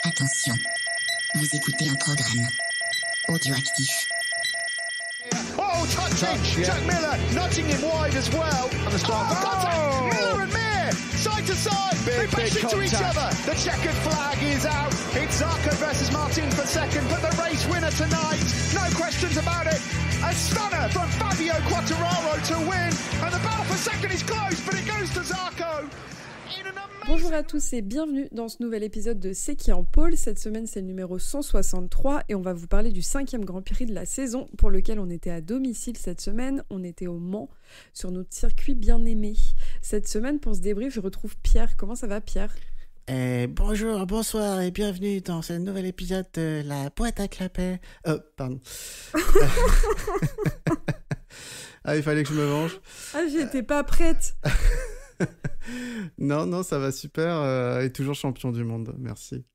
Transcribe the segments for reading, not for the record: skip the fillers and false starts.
Attention, vous écoutez un programme audioactif. Oh, touching! Jack Miller nudging him wide as well. And the start. Oh, Miller and Mir, side to side. They bash into each other. The checkered flag is out. It's Zarco versus Martin for second, but the race winner tonight, no questions about it. A stunner from Fabio Quartararo to win, and the battle for second is close, but it goes to Zarco. Bonjour à tous et bienvenue dans ce nouvel épisode de C'est qui en pôle. Cette semaine c'est le numéro 163 et on va vous parler du 5e Grand Prix de la saison pour lequel on était à domicile cette semaine. On était au Mans sur notre circuit bien aimé. Cette semaine pour ce débrief je retrouve Pierre. Comment ça va Pierre ? Bonjour, bonsoir et bienvenue dans ce nouvel épisode de la boîte à clapets. Pardon. Ah, il fallait que je me venge. Ah, j'étais pas prête. Non, ça va super. Et toujours champion du monde, merci.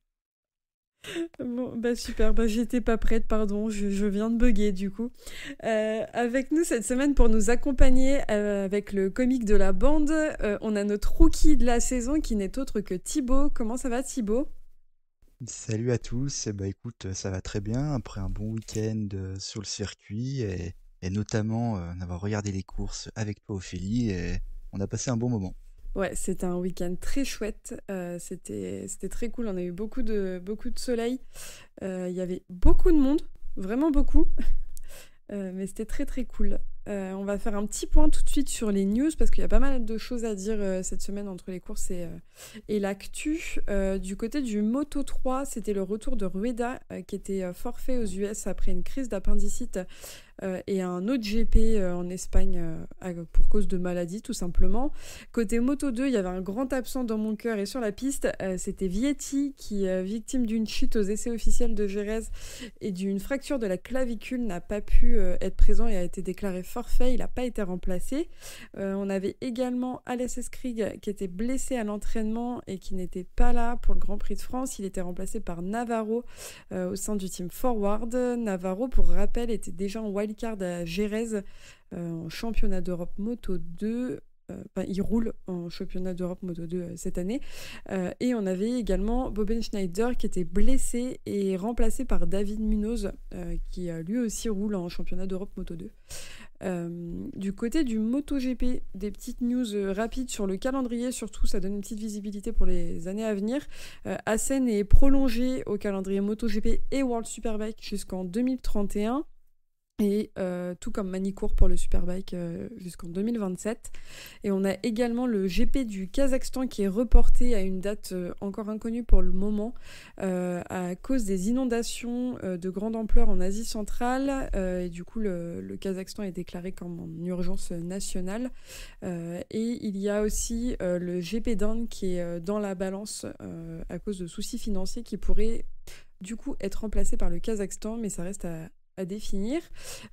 Bon, bah super, j'étais pas prête, pardon, je viens de bugger du coup. Avec nous cette semaine pour nous accompagner avec le comique de la bande, on a notre rookie de la saison qui n'est autre que Thibaut. Comment ça va Thibaut ? Salut à tous, écoute, ça va très bien après un bon week-end sur le circuit et notamment d'avoir regardé les courses avec toi Ophélie et on a passé un bon moment. Ouais, c'était un week-end très chouette, c'était très cool, on a eu beaucoup de soleil, il y avait beaucoup de monde, vraiment beaucoup, mais c'était très très cool. On va faire un petit point tout de suite sur les news parce qu'il y a pas mal de choses à dire cette semaine entre les courses et l'actu. Du côté du Moto 3, c'était le retour de Rueda qui était forfait aux US après une crise d'appendicite et un autre GP en Espagne pour cause de maladie tout simplement. Côté Moto 2, il y avait un grand absent dans mon cœur et sur la piste, c'était Vietti qui, victime d'une chute aux essais officiels de Jerez et d'une fracture de la clavicule, n'a pas pu être présent et a été déclaré forfait, il n'a pas été remplacé. On avait également Alès Krieg qui était blessé à l'entraînement et qui n'était pas là pour le Grand Prix de France. Il était remplacé par Navarro au sein du team Forward. Navarro, pour rappel, était déjà en wildcard à Jerez en championnat d'Europe Moto 2. Il roule en championnat d'Europe Moto 2 cette année. Et on avait également Boben Schneider qui était blessé et remplacé par David Munoz qui lui aussi roule en championnat d'Europe Moto 2. Du côté du MotoGP, des petites news rapides sur le calendrier, surtout ça donne une petite visibilité pour les années à venir. Assen est prolongé au calendrier MotoGP et World Superbike jusqu'en 2031. Et tout comme Manicourt pour le Superbike jusqu'en 2027. Et on a également le GP du Kazakhstan qui est reporté à une date encore inconnue pour le moment à cause des inondations de grande ampleur en Asie centrale. Et du coup, le Kazakhstan est déclaré comme en urgence nationale. Et il y a aussi le GP d'Inde qui est dans la balance à cause de soucis financiers qui pourraient du coup être remplacés par le Kazakhstan, mais ça reste à définir.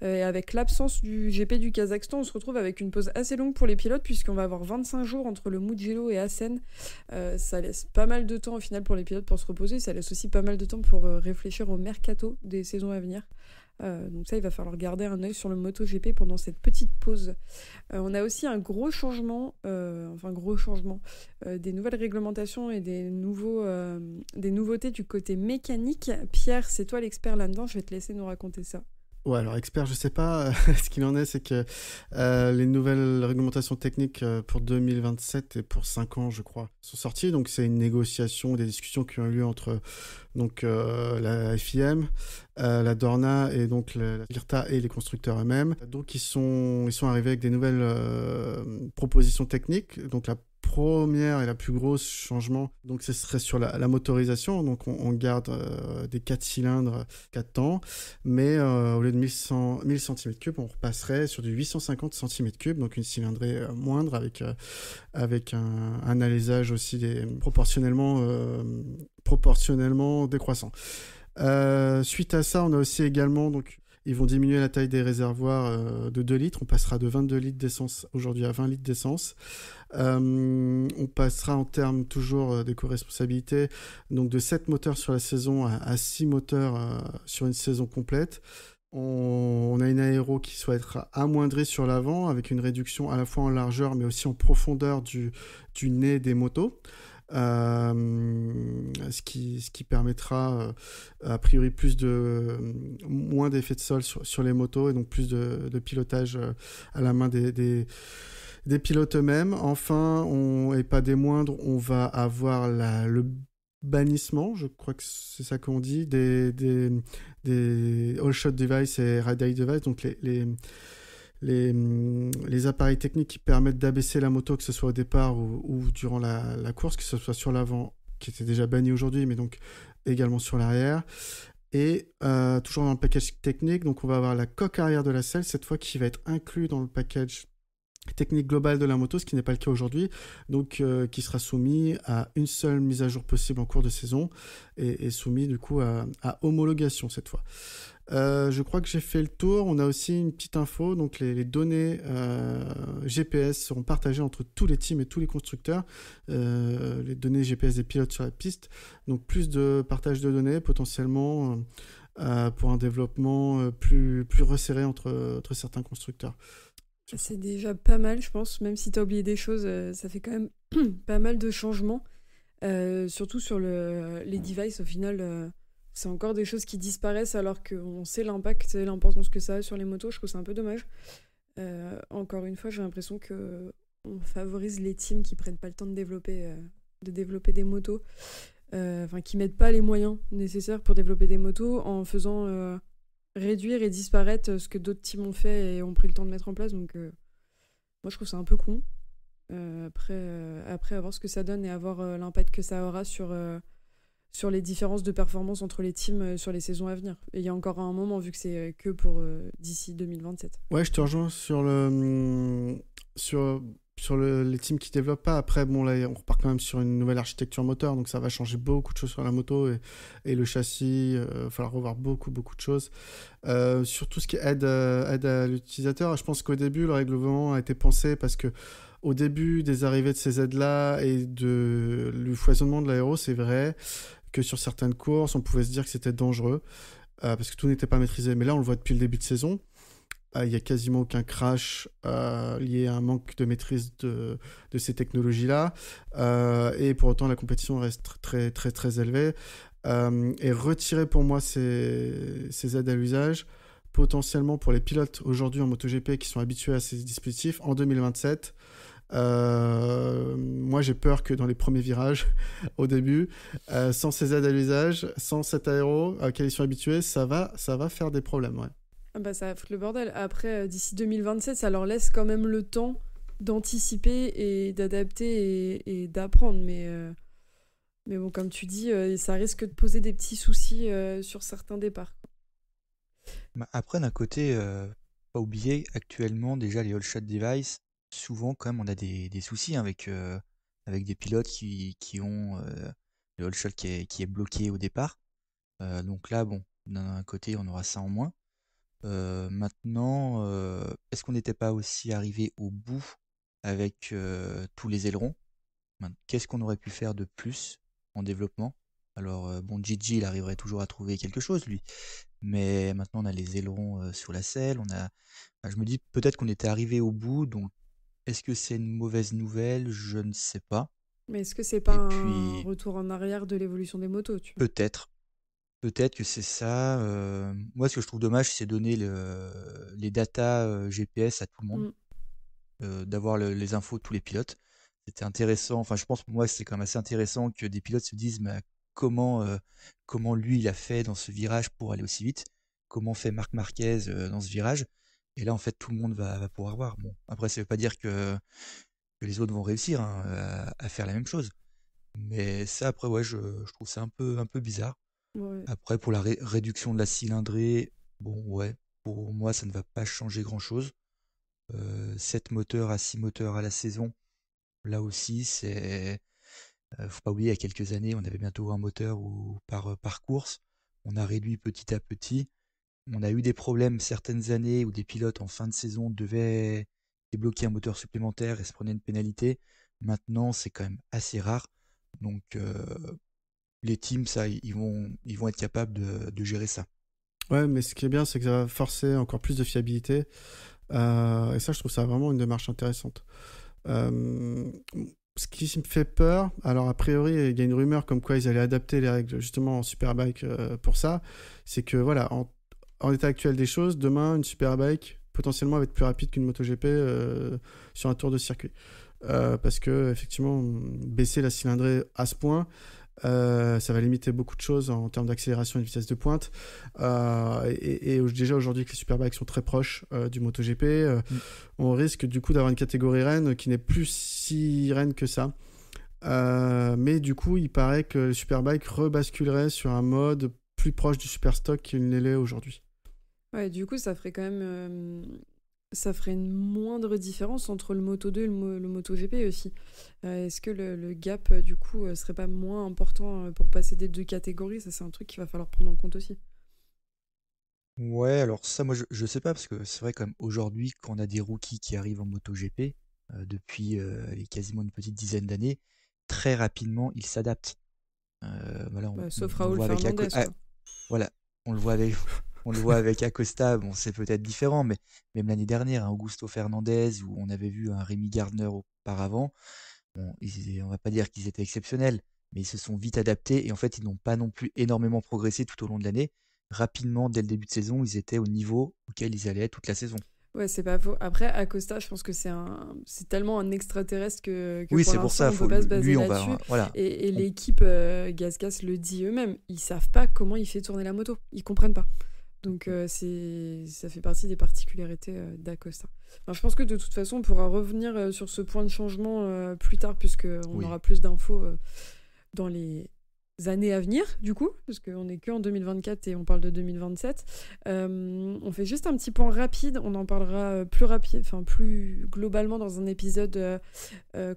Et avec l'absence du GP du Kazakhstan, on se retrouve avec une pause assez longue pour les pilotes puisqu'on va avoir 25 jours entre le Mugello et Assen. Ça laisse pas mal de temps au final pour les pilotes pour se reposer. Ça laisse aussi pas mal de temps pour réfléchir au mercato des saisons à venir. Donc ça, il va falloir garder un œil sur le MotoGP pendant cette petite pause. On a aussi un gros changement, des nouvelles réglementations et des nouveautés du côté mécanique. Pierre, c'est toi l'expert là-dedans, je vais te laisser nous raconter ça. Ouais, alors expert, je sais pas. Ce qu'il en est, c'est que les nouvelles réglementations techniques pour 2027 et pour 5 ans, je crois, sont sorties. Donc c'est une négociation, des discussions qui ont eu lieu entre la FIM, la Dorna et donc la IRTA et les constructeurs eux-mêmes. Donc ils sont arrivés avec des nouvelles propositions techniques. Donc la première et la plus grosse changement, donc ce serait sur la motorisation. Donc on garde des 4 cylindres 4 temps, mais au lieu de 1000 cm3, on repasserait sur du 850 cm3, donc une cylindrée moindre avec un alésage aussi proportionnellement décroissant. Suite à ça, on a aussi également ils vont diminuer la taille des réservoirs de 2 litres. On passera de 22 litres d'essence aujourd'hui à 20 litres d'essence. On passera en termes toujours d'éco-responsabilité, donc de 7 moteurs sur la saison à 6 moteurs sur une saison complète. On a une aéro qui souhaite être amoindrie sur l'avant avec une réduction à la fois en largeur mais aussi en profondeur du nez des motos. ce qui permettra a priori moins d'effets de sol sur les motos et donc plus de pilotage à la main des pilotes eux-mêmes. Enfin, et pas des moindres, on va avoir le bannissement, je crois que c'est ça qu'on dit, des all-shot device et ride device, donc les appareils techniques qui permettent d'abaisser la moto, que ce soit au départ ou durant la course, que ce soit sur l'avant, qui était déjà banni aujourd'hui, mais donc également sur l'arrière. Et toujours dans le package technique, donc on va avoir la coque arrière de la selle, cette fois qui va être inclus dans le package technique globale de la moto, ce qui n'est pas le cas aujourd'hui, donc qui sera soumis à une seule mise à jour possible en cours de saison et soumis du coup à homologation cette fois. Je crois que j'ai fait le tour. On a aussi une petite info, donc les données GPS seront partagées entre tous les teams et tous les constructeurs, les données GPS des pilotes sur la piste, donc plus de partage de données potentiellement pour un développement plus resserré entre certains constructeurs. C'est déjà pas mal, je pense, même si t'as oublié des choses, ça fait quand même pas mal de changements, surtout sur les devices. Au final, c'est encore des choses qui disparaissent alors qu'on sait l'impact et l'importance que ça a sur les motos. Je trouve c'est un peu dommage. Encore une fois, j'ai l'impression qu'on favorise les teams qui prennent pas le temps de développer des motos, qui mettent pas les moyens nécessaires pour développer des motos en faisant réduire et disparaître ce que d'autres teams ont fait et ont pris le temps de mettre en place. Donc moi je trouve ça un peu con. Après à voir ce que ça donne et à voir l'impact que ça aura sur les différences de performance entre les teams sur les saisons à venir. Et il y a encore un moment, vu que c'est que pour d'ici 2027. Ouais, je te rejoins sur les teams qui développent pas. Après, bon, là, on repart quand même sur une nouvelle architecture moteur, donc ça va changer beaucoup de choses sur la moto et le châssis. Il va falloir revoir beaucoup de choses. Sur tout ce qui aide à l'utilisateur, je pense qu'au début, le règlement a été pensé parce que au début des arrivées de ces aides-là et du foisonnement de l'aéro, c'est vrai que sur certaines courses, on pouvait se dire que c'était dangereux parce que tout n'était pas maîtrisé. Mais là, on le voit depuis le début de saison. Il n'y a quasiment aucun crash lié à un manque de maîtrise de ces technologies-là. Et pour autant, la compétition reste très, très, très élevée. Et retirer pour moi ces aides à l'usage, potentiellement pour les pilotes aujourd'hui en MotoGP qui sont habitués à ces dispositifs, en 2027, moi j'ai peur que dans les premiers virages, au début, sans ces aides à l'usage, sans cet aéro auquel ils sont habitués, ça va faire des problèmes, ouais. Ça va foutre le bordel. Après, d'ici 2027, ça leur laisse quand même le temps d'anticiper et d'adapter et d'apprendre. Mais bon, comme tu dis, ça risque de poser des petits soucis sur certains départs. Après, d'un côté, pas oublier, actuellement, déjà, les all-shot device, souvent, quand même, on a des soucis avec des pilotes qui ont le all-shot qui est bloqué au départ. Donc là, bon, d'un côté, on aura ça en moins. Maintenant, est-ce qu'on n'était pas aussi arrivé au bout avec tous les ailerons? Qu'est-ce qu'on aurait pu faire de plus en développement? Alors, bon, Gigi, il arriverait toujours à trouver quelque chose, lui. Mais maintenant, on a les ailerons sur la selle. Je me dis peut-être qu'on était arrivé au bout. Donc, est-ce que c'est une mauvaise nouvelle? Je ne sais pas. Mais est-ce que c'est pas un retour en arrière de l'évolution des motos, tu vois? Peut-être que c'est ça. Moi, ce que je trouve dommage, c'est donner les datas GPS à tout le monde, d'avoir les infos de tous les pilotes. C'était intéressant. Enfin, je pense pour moi, c'est quand même assez intéressant que des pilotes se disent comment lui il a fait dans ce virage pour aller aussi vite, comment fait Marc Marquez dans ce virage. Et là, en fait, tout le monde va pouvoir voir. Bon, après, ça veut pas dire que les autres vont réussir à faire la même chose. Mais ça, après, ouais, je trouve ça un peu bizarre. Ouais. Après, pour la réduction de la cylindrée, bon, ouais, pour moi, ça ne va pas changer grand-chose. 7 moteurs à 6 moteurs à la saison, là aussi, c'est... faut pas oublier, il y a quelques années, on avait bientôt un moteur par course. On a réduit petit à petit. On a eu des problèmes certaines années où des pilotes en fin de saison devaient débloquer un moteur supplémentaire et se prenaient une pénalité. Maintenant, c'est quand même assez rare. Donc... les teams, ça, ils vont être capables de gérer ça. Ouais, mais ce qui est bien, c'est que ça va forcer encore plus de fiabilité. Et ça, je trouve ça vraiment une démarche intéressante. ce qui me fait peur, alors a priori, il y a une rumeur comme quoi ils allaient adapter les règles justement en Superbike pour ça, c'est que voilà, en état actuel des choses, demain, une Superbike potentiellement va être plus rapide qu'une MotoGP sur un tour de circuit. Parce que effectivement, baisser la cylindrée à ce point, ça va limiter beaucoup de choses en termes d'accélération et de vitesse de pointe. Et déjà aujourd'hui que les Superbikes sont très proches du MotoGP, on risque du coup d'avoir une catégorie reine qui n'est plus si reine que ça. Mais du coup, il paraît que le Superbike rebasculerait sur un mode plus proche du Superstock qu'il ne l'est aujourd'hui. Ouais, du coup, ça ferait quand même... ça ferait une moindre différence entre le Moto2 et le MotoGP aussi. Est-ce que le gap, du coup, serait pas moins important pour passer des deux catégories? Ça, c'est un truc qu'il va falloir prendre en compte aussi. Ouais, alors ça, moi, je sais pas, parce que c'est vrai, comme aujourd'hui, quand on a des rookies qui arrivent en MotoGP, depuis quasiment une petite dizaine d'années, très rapidement, ils s'adaptent. Voilà, Sauf on le Raúl voit avec Fernandez, quoi. voilà, on le voit avec, on le voit avec Acosta, bon, c'est peut-être différent, mais même l'année dernière, hein, Augusto Fernandez, où on avait vu un Rémi Gardner auparavant, bon, on va pas dire qu'ils étaient exceptionnels, mais ils se sont vite adaptés et en fait, ils n'ont pas non plus énormément progressé tout au long de l'année. Rapidement, dès le début de saison, ils étaient au niveau auquel ils allaient être toute la saison. Ouais, c'est pas faux. Après, Acosta, je pense que c'est tellement un extraterrestre que Oui, pour c'est pour l'instant, ça, on peut pas se baser lui, on là-dessus. va, voilà. Et l'équipe Gasgas le dit eux-mêmes, ils savent pas comment il fait tourner la moto. Ils comprennent pas. Donc ça fait partie des particularités d'Acosta. Enfin, je pense que de toute façon, on pourra revenir sur ce point de changement plus tard, puisqu'on aura plus d'infos dans les années à venir, du coup, parce qu'on n'est qu'en 2024 et on parle de 2027. On fait juste un petit point rapide, on en parlera plus globalement dans un épisode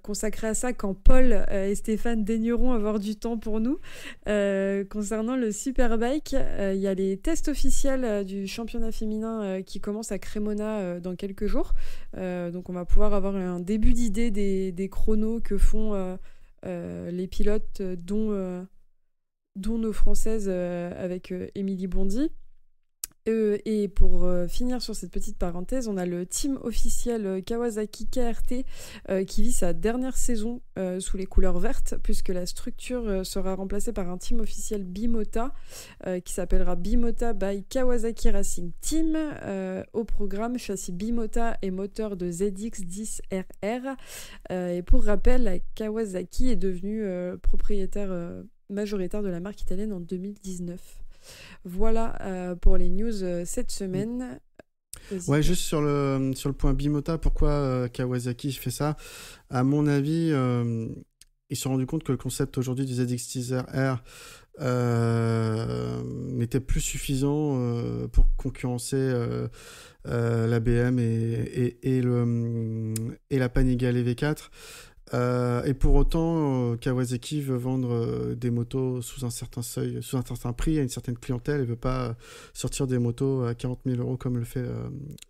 consacré à ça, quand Paul et Stéphane daigneront avoir du temps pour nous. Concernant le Superbike, il y a les tests officiels du championnat féminin qui commencent à Cremona dans quelques jours. Donc on va pouvoir avoir un début d'idée des chronos que font les pilotes, dont nos Françaises avec Émilie Bondy. Et pour finir sur cette petite parenthèse, on a le team officiel Kawasaki KRT qui vit sa dernière saison sous les couleurs vertes, puisque la structure sera remplacée par un team officiel Bimota qui s'appellera Bimota by Kawasaki Racing Team. Au programme, châssis Bimota et moteur de ZX10RR. Et pour rappel, la Kawasaki est devenue propriétaire majoritaire de la marque italienne en 2019. Voilà pour les news cette semaine. Vas-y. Ouais, juste sur le point Bimota, pourquoi Kawasaki fait ça? À mon avis, ils se sont rendus compte que le concept aujourd'hui du ZX10RR n'était plus suffisant pour concurrencer la BM et la Panigale V4. Et pour autant, Kawasaki veut vendre des motos sous un certain seuil, sous un certain prix, à une certaine clientèle, et veut pas sortir des motos à 40 000 € comme le fait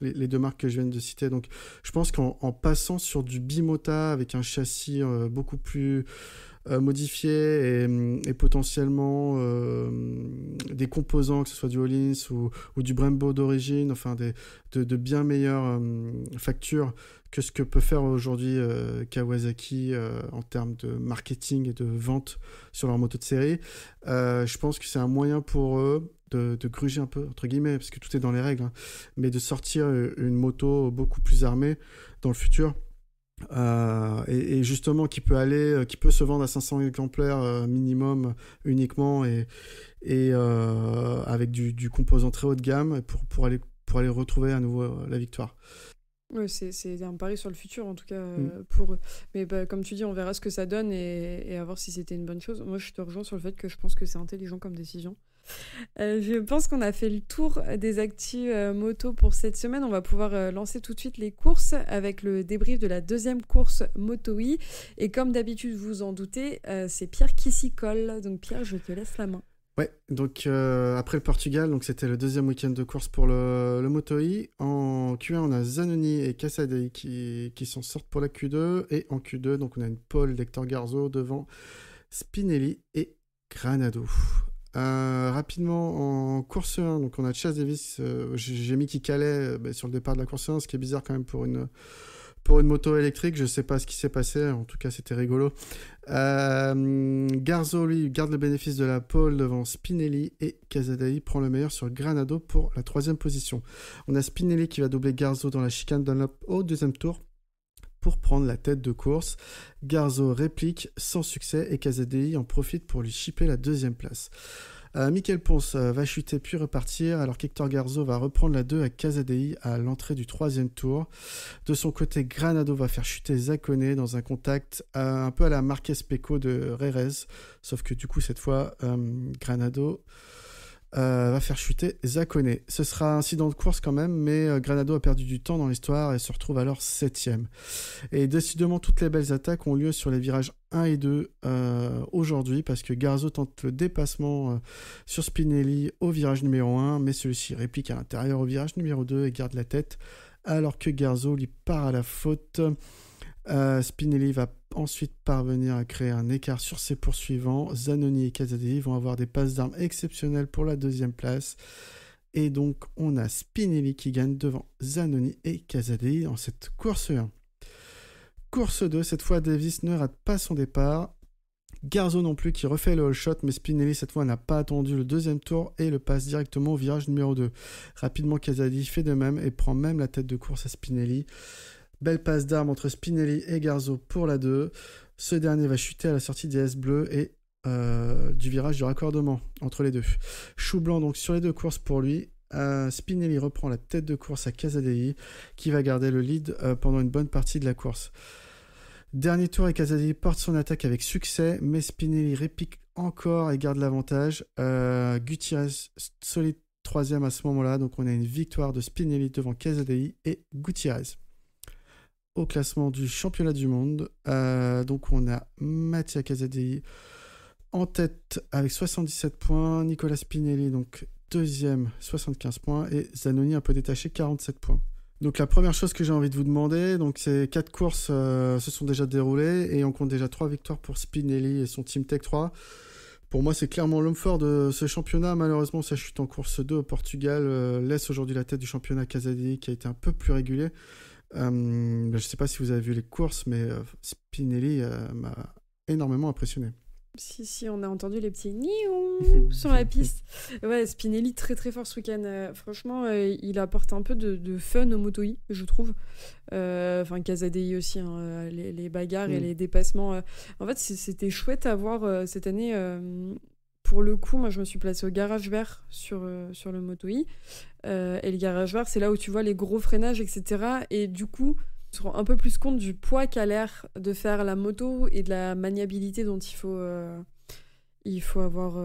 les deux marques que je viens de citer. Donc je pense qu'en passant sur du Bimota avec un châssis beaucoup plus modifié et potentiellement des composants, que ce soit du Hollins ou du Brembo d'origine, enfin de bien meilleures factures que ce que peut faire aujourd'hui Kawasaki en termes de marketing et de vente sur leur moto de série. Je pense que c'est un moyen pour eux de gruger un peu, entre guillemets, parce que tout est dans les règles, hein, mais de sortir une moto beaucoup plus armée dans le futur. Et justement qui peut se vendre à 500 exemplaires minimum uniquement et avec du composant très haut de gamme pour aller retrouver à nouveau la victoire. Ouais, c'est un pari sur le futur en tout cas pour eux. Mais comme tu dis, on verra ce que ça donne et à voir si c'était une bonne chose. Moi je te rejoins sur le fait que je pense que c'est intelligent comme décision. Je pense qu'on a fait le tour des actus moto pour cette semaine. On va pouvoir lancer tout de suite les courses avec le débrief de la deuxième course Moto-E. Et comme d'habitude, vous en doutez, c'est Pierre qui s'y colle. Donc Pierre, je te laisse la main. Ouais, donc après le Portugal, donc c'était le deuxième week-end de course pour le Moto-E. En Q1, on a Zanoni et Cassadei qui s'en sortent pour la Q2. Et en Q2, donc on a une pole d'Hector Garzo devant Spinelli et Granado. Rapidement en course 1, donc on a Chase Davis, j'ai mis qui calait sur le départ de la course 1, ce qui est bizarre quand même pour pour une moto électrique, je sais pas ce qui s'est passé, en tout cas c'était rigolo. Garzo, lui, garde le bénéfice de la pole devant Spinelli et Casadei prend le meilleur sur Granado pour la 3e position. On a Spinelli qui va doubler Garzo dans la chicane Dunlop au 2e tour pour prendre la tête de course. Garzo réplique sans succès et Casadei en profite pour lui chipper la 2e place. Michael Ponce va chuter puis repartir alors qu'Hector Garzo va reprendre la 2 à Casadei à l'entrée du 3e tour. De son côté, Granado va faire chuter Zacone dans un contact un peu à la Marquez Pecco de Rerez, sauf que du coup cette fois Granado va faire chuter Zacone. Ce sera un incident de course quand même, mais Granado a perdu du temps dans l'histoire et se retrouve alors 7e. Et décidément, toutes les belles attaques ont lieu sur les virages 1 et 2 aujourd'hui, parce que Garzo tente le dépassement sur Spinelli au virage numéro 1, mais celui-ci réplique à l'intérieur au virage numéro 2 et garde la tête, alors que Garzo lui part à la faute. Spinelli va ensuite parvenir à créer un écart sur ses poursuivants. Zanoni et Casadei vont avoir des passes d'armes exceptionnelles pour la 2e place. Et donc, on a Spinelli qui gagne devant Zanoni et Casadei dans cette course 1. Course 2, cette fois, Davis ne rate pas son départ. Garzo non plus qui refait le all shot, mais Spinelli cette fois n'a pas attendu le 2e tour et le passe directement au virage numéro 2. Rapidement, Casadei fait de même et prend même la tête de course à Spinelli. Belle passe d'armes entre Spinelli et Garzo pour la 2. Ce dernier va chuter à la sortie des S bleus et du virage du raccordement entre les deux. Chou blanc donc sur les 2 courses pour lui. Spinelli reprend la tête de course à Casadei qui va garder le lead pendant une bonne partie de la course. Dernier tour et Casadei porte son attaque avec succès, mais Spinelli répique encore et garde l'avantage. Gutiérrez solide 3e à ce moment-là, donc on a une victoire de Spinelli devant Casadei et Gutiérrez. Au classement du championnat du monde, donc on a Mattia Casadei en tête avec 77 points, Nicolas Spinelli donc 2e 75 points et Zanoni un peu détaché 47 points. Donc la première chose que j'ai envie de vous demander, donc ces 4 courses se sont déjà déroulées et on compte déjà 3 victoires pour Spinelli et son Team Tech 3. Pour moi, c'est clairement l'homme fort de ce championnat. Malheureusement, sa chute en course 2 au Portugal laisse aujourd'hui la tête du championnat Casadei qui a été un peu plus régulier. Je ne sais pas si vous avez vu les courses, mais Spinelli m'a énormément impressionné. Si, on a entendu les petits niou sur la piste. Ouais, Spinelli très très fort ce week-end. Franchement, il apporte un peu de fun au Moto-E, je trouve. Enfin, Casadei aussi, hein, les bagarres et les dépassements. En fait, c'était chouette à voir cette année. Pour le coup, moi, je me suis placée au garage vert sur le Moto-E. Et le garage vert, c'est là où tu vois les gros freinages, etc. Et du coup, tu te rends un peu plus compte du poids qu'a l'air de faire la moto et de la maniabilité dont il faut avoir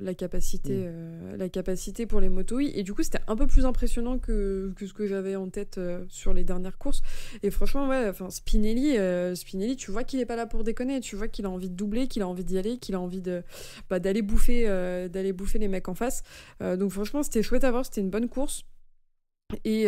la capacité pour les motos. Et du coup, c'était un peu plus impressionnant que ce que j'avais en tête sur les dernières courses. Et franchement, ouais, Spinelli, tu vois qu'il est pas là pour déconner. Tu vois qu'il a envie de doubler, qu'il a envie d'y aller, qu'il a envie d'aller bouffer les mecs en face. Donc franchement, c'était chouette à voir, c'était une bonne course. Et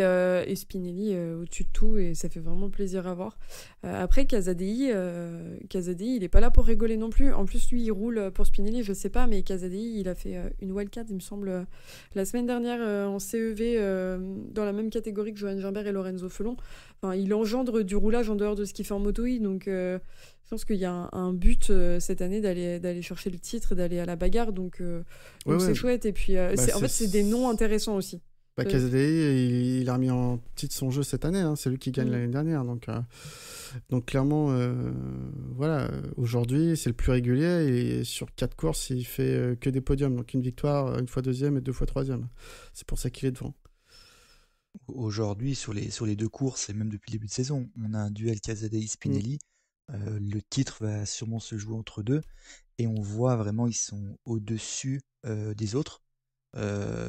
Spinelli au-dessus de tout, et ça fait vraiment plaisir à voir. Après, Casadei, il est pas là pour rigoler non plus. En plus, lui, il roule pour Spinelli, je sais pas, mais Casadei, il a fait une wildcard, il me semble, la semaine dernière en CEV, dans la même catégorie que Johan Gimbert et Lorenzo Felon. Enfin, il engendre du roulage en dehors de ce qu'il fait en moto-e, donc je pense qu'il y a un but cette année d'aller chercher le titre, d'aller à la bagarre, donc c'est chouette. Et puis, en fait, c'est des noms intéressants aussi. Casadei, il a remis en titre son jeu cette année, hein, c'est lui qui gagne l'année dernière, donc clairement, voilà, aujourd'hui c'est le plus régulier et sur 4 courses il fait que des podiums, donc une victoire, une fois deuxième et 2 fois troisième. C'est pour ça qu'il est devant. Aujourd'hui, sur les 2 courses et même depuis le début de saison, on a un duel Casadei-Spinelli. Le titre va sûrement se jouer entre deux et on voit vraiment ils sont au-dessus des autres.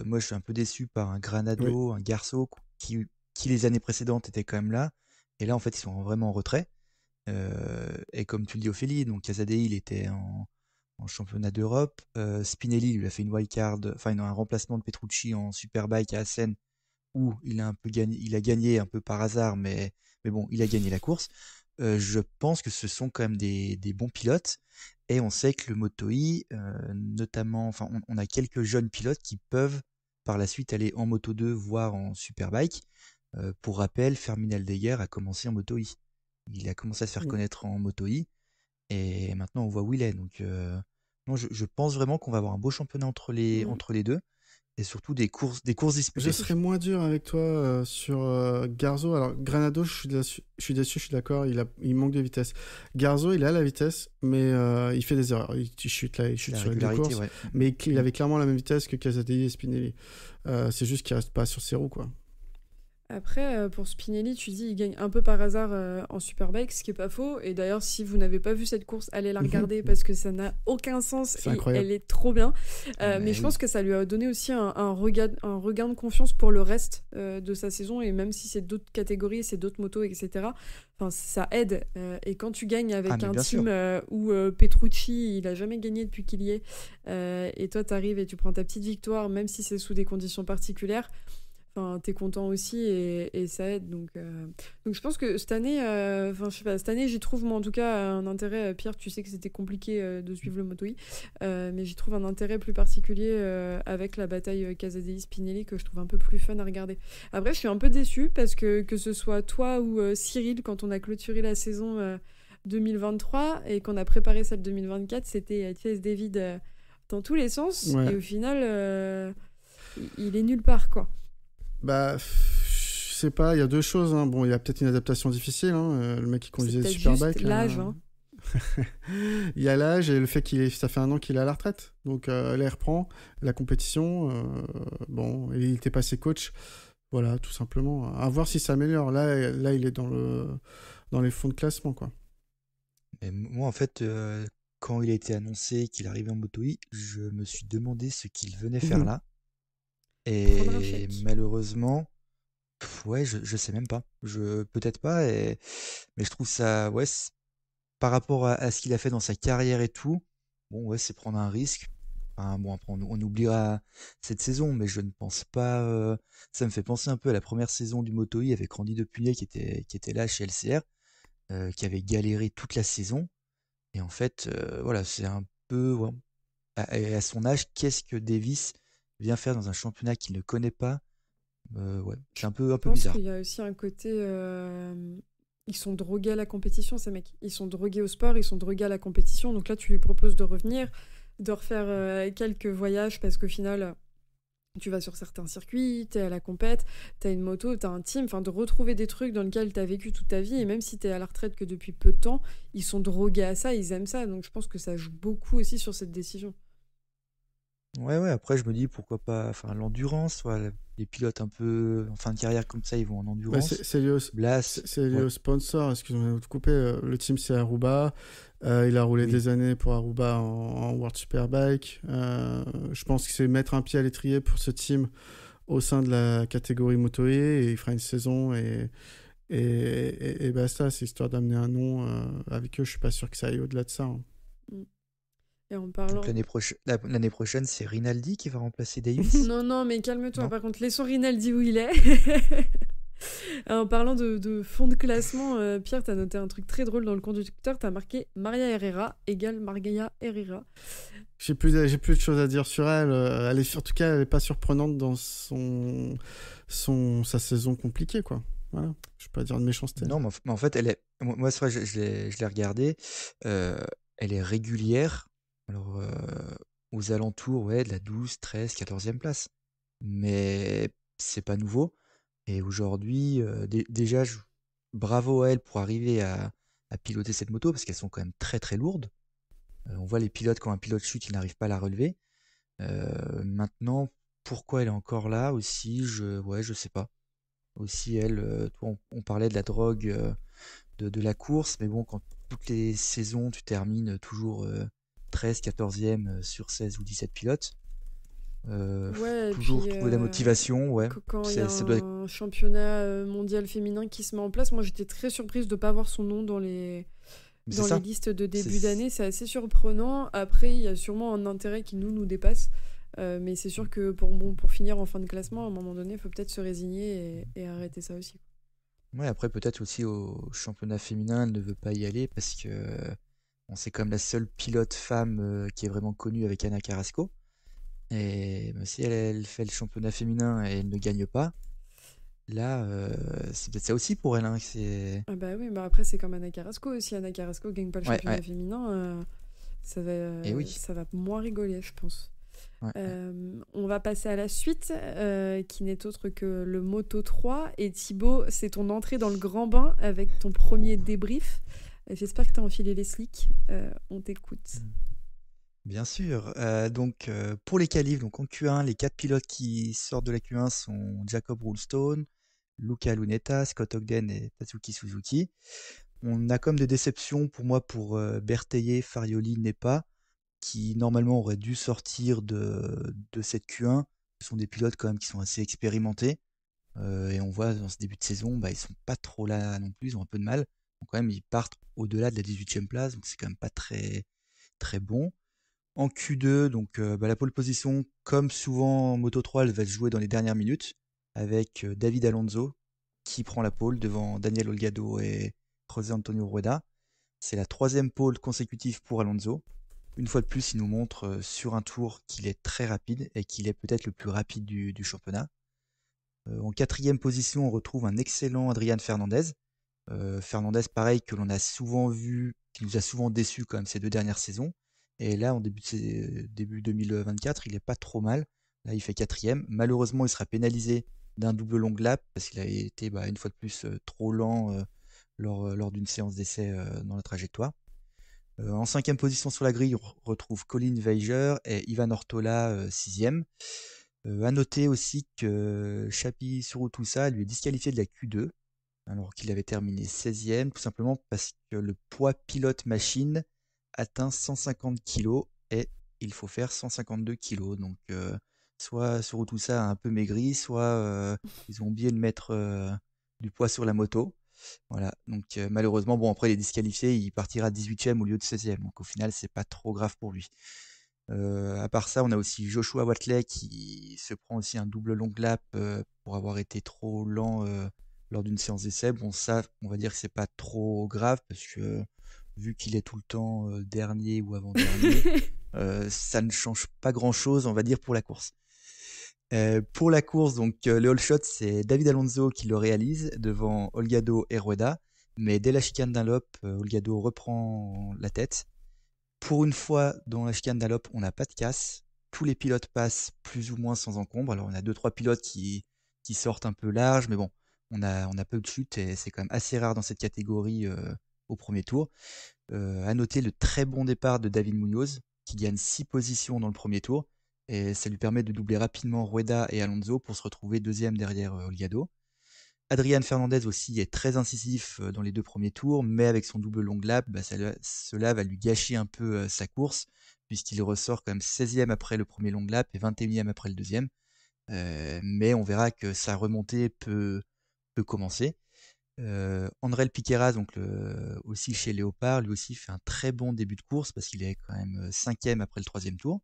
Moi, je suis un peu déçu par un Granado, un Garzo qui les années précédentes étaient quand même là. Et là, en fait, ils sont vraiment en retrait. Et comme tu le dis, Ophélie, donc Casadei, il était en championnat d'Europe. Spinelli, lui a fait une wildcard, enfin un remplacement de Petrucci en Superbike à Assen, où il a gagné un peu par hasard, mais bon, il a gagné la course. Je pense que ce sont quand même des bons pilotes. Et on sait que le Moto-E, notamment, enfin, on a quelques jeunes pilotes qui peuvent par la suite aller en Moto2, voire en Superbike. Pour rappel, Fermin Aldeguer a commencé en Moto-E. Il a commencé à se faire connaître en Moto E. Et maintenant, on voit où il est. Donc, non, je pense vraiment qu'on va avoir un beau championnat entre les deux. Et surtout des courses disputées. Je serais moins dur avec toi sur Garzo. Alors, Granado, je suis déçu, je suis d'accord, il manque de vitesse. Garzo, il a la vitesse, mais il fait des erreurs. Il chute sur les deux courses. Ouais. Mais il avait clairement la même vitesse que Casadei et Spinelli. C'est juste qu'il reste pas sur ses roues, quoi. Après, pour Spinelli, tu dis il gagne un peu par hasard en Superbike, ce qui est pas faux. Et d'ailleurs, si vous n'avez pas vu cette course, allez la regarder parce que ça n'a aucun sens. C'est incroyable. Elle est trop bien. Mais je pense que ça lui a donné aussi un regain de confiance pour le reste de sa saison. Et même si c'est d'autres catégories, c'est d'autres motos, etc. Enfin, ça aide. Et quand tu gagnes avec un team où Petrucci, il a jamais gagné depuis qu'il y est, et toi, t'arrives et tu prends ta petite victoire, même si c'est sous des conditions particulières. Enfin, t'es content aussi et ça aide. Donc je pense que cette année, je sais pas, cette année, j'y trouve, moi en tout cas, un intérêt. Pierre, tu sais que c'était compliqué de suivre le Moto E, mais j'y trouve un intérêt plus particulier avec la bataille Casadei-Spinelli que je trouve un peu plus fun à regarder. Après, je suis un peu déçue parce que ce soit toi ou Cyril, quand on a clôturé la saison 2023 et qu'on a préparé celle 2024, c'était TSD vide dans tous les sens. Ouais. Et au final, il est nulle part, quoi. Bah, je sais pas, il y a deux choses. Hein. Bon, il y a peut-être une adaptation difficile. Hein. Le mec qui conduisait le Superbike. L'âge. Hein. Il y a l'âge et le fait ça fait un an qu'il est à la retraite. Donc là, il reprend la compétition. Bon, il était passé coach. Voilà, tout simplement. À voir si ça améliore. Là, il est dans les fonds de classement, quoi. Et moi, en fait, quand il a été annoncé qu'il arrivait en Moto E, je me suis demandé ce qu'il venait faire là. Et malheureusement, ouais, je sais même pas. Peut-être pas, mais je trouve ça, ouais, par rapport à ce qu'il a fait dans sa carrière et tout, bon, ouais, c'est prendre un risque. Enfin, bon, après, on oubliera cette saison, mais je ne pense pas. Ça me fait penser un peu à la première saison du Moto E avec Randy Depunier qui était là chez LCR, qui avait galéré toute la saison. Et en fait, voilà, c'est un peu, ouais, à son âge, qu'est-ce que Davis vient faire dans un championnat qu'il ne connaît pas. Ouais, c'est un peu bizarre. Je pense qu'il y a aussi un côté... Ils sont drogués à la compétition, ces mecs. Ils sont drogués au sport, ils sont drogués à la compétition. Donc là, tu lui proposes de revenir, de refaire quelques voyages, parce qu'au final, tu vas sur certains circuits, t'es à la compète, t'as une moto, t'as un team, enfin de retrouver des trucs dans lesquels t'as vécu toute ta vie, et même si t'es à la retraite que depuis peu de temps, ils sont drogués à ça, ils aiment ça. Donc je pense que ça joue beaucoup aussi sur cette décision. Ouais, après je me dis pourquoi pas, enfin l'endurance, ouais, les pilotes un peu en fin de carrière comme ça, ils vont en endurance. C'est lié au sponsor, excusez-moi de vous couper, le team c'est Aruba, il a roulé des années pour Aruba en World Superbike, je pense que c'est mettre un pied à l'étrier pour ce team au sein de la catégorie Moto E, et il fera une saison et basta, c'est histoire d'amener un nom avec eux, je suis pas sûr que ça aille au-delà de ça. Hein. Et en parlant... Donc l'année prochaine, c'est Rinaldi qui va remplacer Davis. Non, mais calme-toi. Par contre, laissons Rinaldi où il est. En parlant de fond de classement, Pierre, t'as noté un truc très drôle dans le conducteur. T'as marqué Maria Herrera égale Margaya Herrera. J'ai plus de choses à dire sur elle. En tout cas, elle est pas surprenante dans sa saison compliquée, quoi. Voilà. Je vais pas dire de méchanceté. Non, mais en fait, elle est. Moi, c'est vrai, je l'ai regardée. Elle est régulière. Alors, aux alentours, ouais, de la 12, 13, 14e place. Mais c'est pas nouveau. Et aujourd'hui, déjà, bravo à elle pour arriver à piloter cette moto, parce qu'elles sont quand même très très lourdes. On voit les pilotes, quand un pilote chute, il n'arrive pas à la relever. Maintenant, pourquoi elle est encore là aussi, je sais pas. Aussi, elle, on parlait de la drogue de la course, mais bon, quand toutes les saisons, tu termines toujours 13, 14e sur 16 ou 17 pilotes. Toujours trouver la motivation, ouais. Quand il y a un championnat mondial féminin qui se met en place, moi j'étais très surprise de ne pas voir son nom dans les listes de début d'année. C'est assez surprenant. Après, il y a sûrement un intérêt qui nous dépasse. Mais c'est sûr que pour finir en fin de classement, à un moment donné, il faut peut-être se résigner et arrêter ça aussi. Ouais, après peut-être aussi au championnat féminin, elle ne veut pas y aller parce que c'est comme la seule pilote femme qui est vraiment connue avec Ana Carrasco. Et si elle fait le championnat féminin et elle ne gagne pas, Là, c'est peut-être ça aussi pour elle. Hein, Ah bah oui, bah après c'est comme Ana Carrasco aussi. Ana Carrasco gagne pas le Ouais, championnat féminin, et oui. ça va moins rigoler, je pense. Ouais. On va passer à la suite, qui n'est autre que le Moto 3. Et Thibaut, c'est ton entrée dans le grand bain avec ton premier débrief. J'espère que tu as enfilé les slicks. On t'écoute. Bien sûr. Donc, pour les qualifs, donc en Q1, les 4 pilotes qui sortent de la Q1 sont Jacob Roulstone, Luca Lunetta, Scott Ogden et Tatsuki Suzuki. On a comme des déceptions pour moi pour Berthellet, Farioli, Nepa, qui normalement auraient dû sortir de cette Q1. Ce sont des pilotes quand même qui sont assez expérimentés. Et on voit dans ce début de saison, ils sont pas trop là non plus, ils ont un peu de mal. Donc quand même, ils partent au-delà de la 18e place, donc c'est quand même pas très, très bon. En Q2, donc la pole position, comme souvent en Moto 3, elle va se jouer dans les dernières minutes, avec David Alonso qui prend la pole devant Daniel Olgado et José Antonio Rueda. C'est la 3e pole consécutive pour Alonso. Une fois de plus, il nous montre sur un tour qu'il est très rapide et qu'il est peut-être le plus rapide du championnat. En 4e position, on retrouve un excellent Adrian Fernandez. Fernandez, pareil, que l'on a souvent vu, qui nous a souvent déçus quand même ces 2 dernières saisons. Et là, en début 2024, il est pas trop mal. Là, il fait 4e. Malheureusement, il sera pénalisé d'un double long lap parce qu'il a été une fois de plus trop lent lors d'une séance d'essai dans la trajectoire. En 5e position sur la grille, on retrouve Colin Weiger et Ivan Ortola 6e. À noter aussi que Chapi Surutousa lui est disqualifié de la Q2 alors qu'il avait terminé 16e, tout simplement parce que le poids pilote-machine atteint 150 kg et il faut faire 152 kg. Donc soit Surutousa a un peu maigri, soit ils ont oublié de mettre du poids sur la moto. Voilà, donc malheureusement, bon après il est disqualifié, il partira 18e au lieu de 16e, donc au final c'est pas trop grave pour lui. À part ça, on a aussi Joshua Watley qui se prend aussi un double long lap pour avoir été trop lent lors d'une séance d'essai. Bon, ça, on va dire que c'est pas trop grave parce que vu qu'il est tout le temps dernier ou avant-dernier, ça ne change pas grand-chose, on va dire, pour la course. Pour la course, donc le all shot, c'est David Alonso qui le réalise devant Olgado et Rueda. Mais dès la chicane d'Unlop, Olgado reprend la tête. Pour une fois, dans la chicane d'Unlop, on n'a pas de casse. Tous les pilotes passent plus ou moins sans encombre. Alors on a 2-3 pilotes qui sortent un peu large, mais bon, on a peu de chute et c'est quand même assez rare dans cette catégorie au premier tour. À noter le très bon départ de David Munoz, qui gagne 6 positions dans le premier tour. Et ça lui permet de doubler rapidement Rueda et Alonso pour se retrouver 2e derrière Olgado. Adrian Fernandez aussi est très incisif dans les 2 premiers tours, mais avec son double long lap, cela va lui gâcher un peu sa course, puisqu'il ressort quand même 16e après le premier long lap et 21e après le deuxième. Mais on verra que sa remontée peut commencer. André Piqueras, donc aussi chez Léopard, lui aussi fait un très bon début de course parce qu'il est quand même 5e après le 3e tour.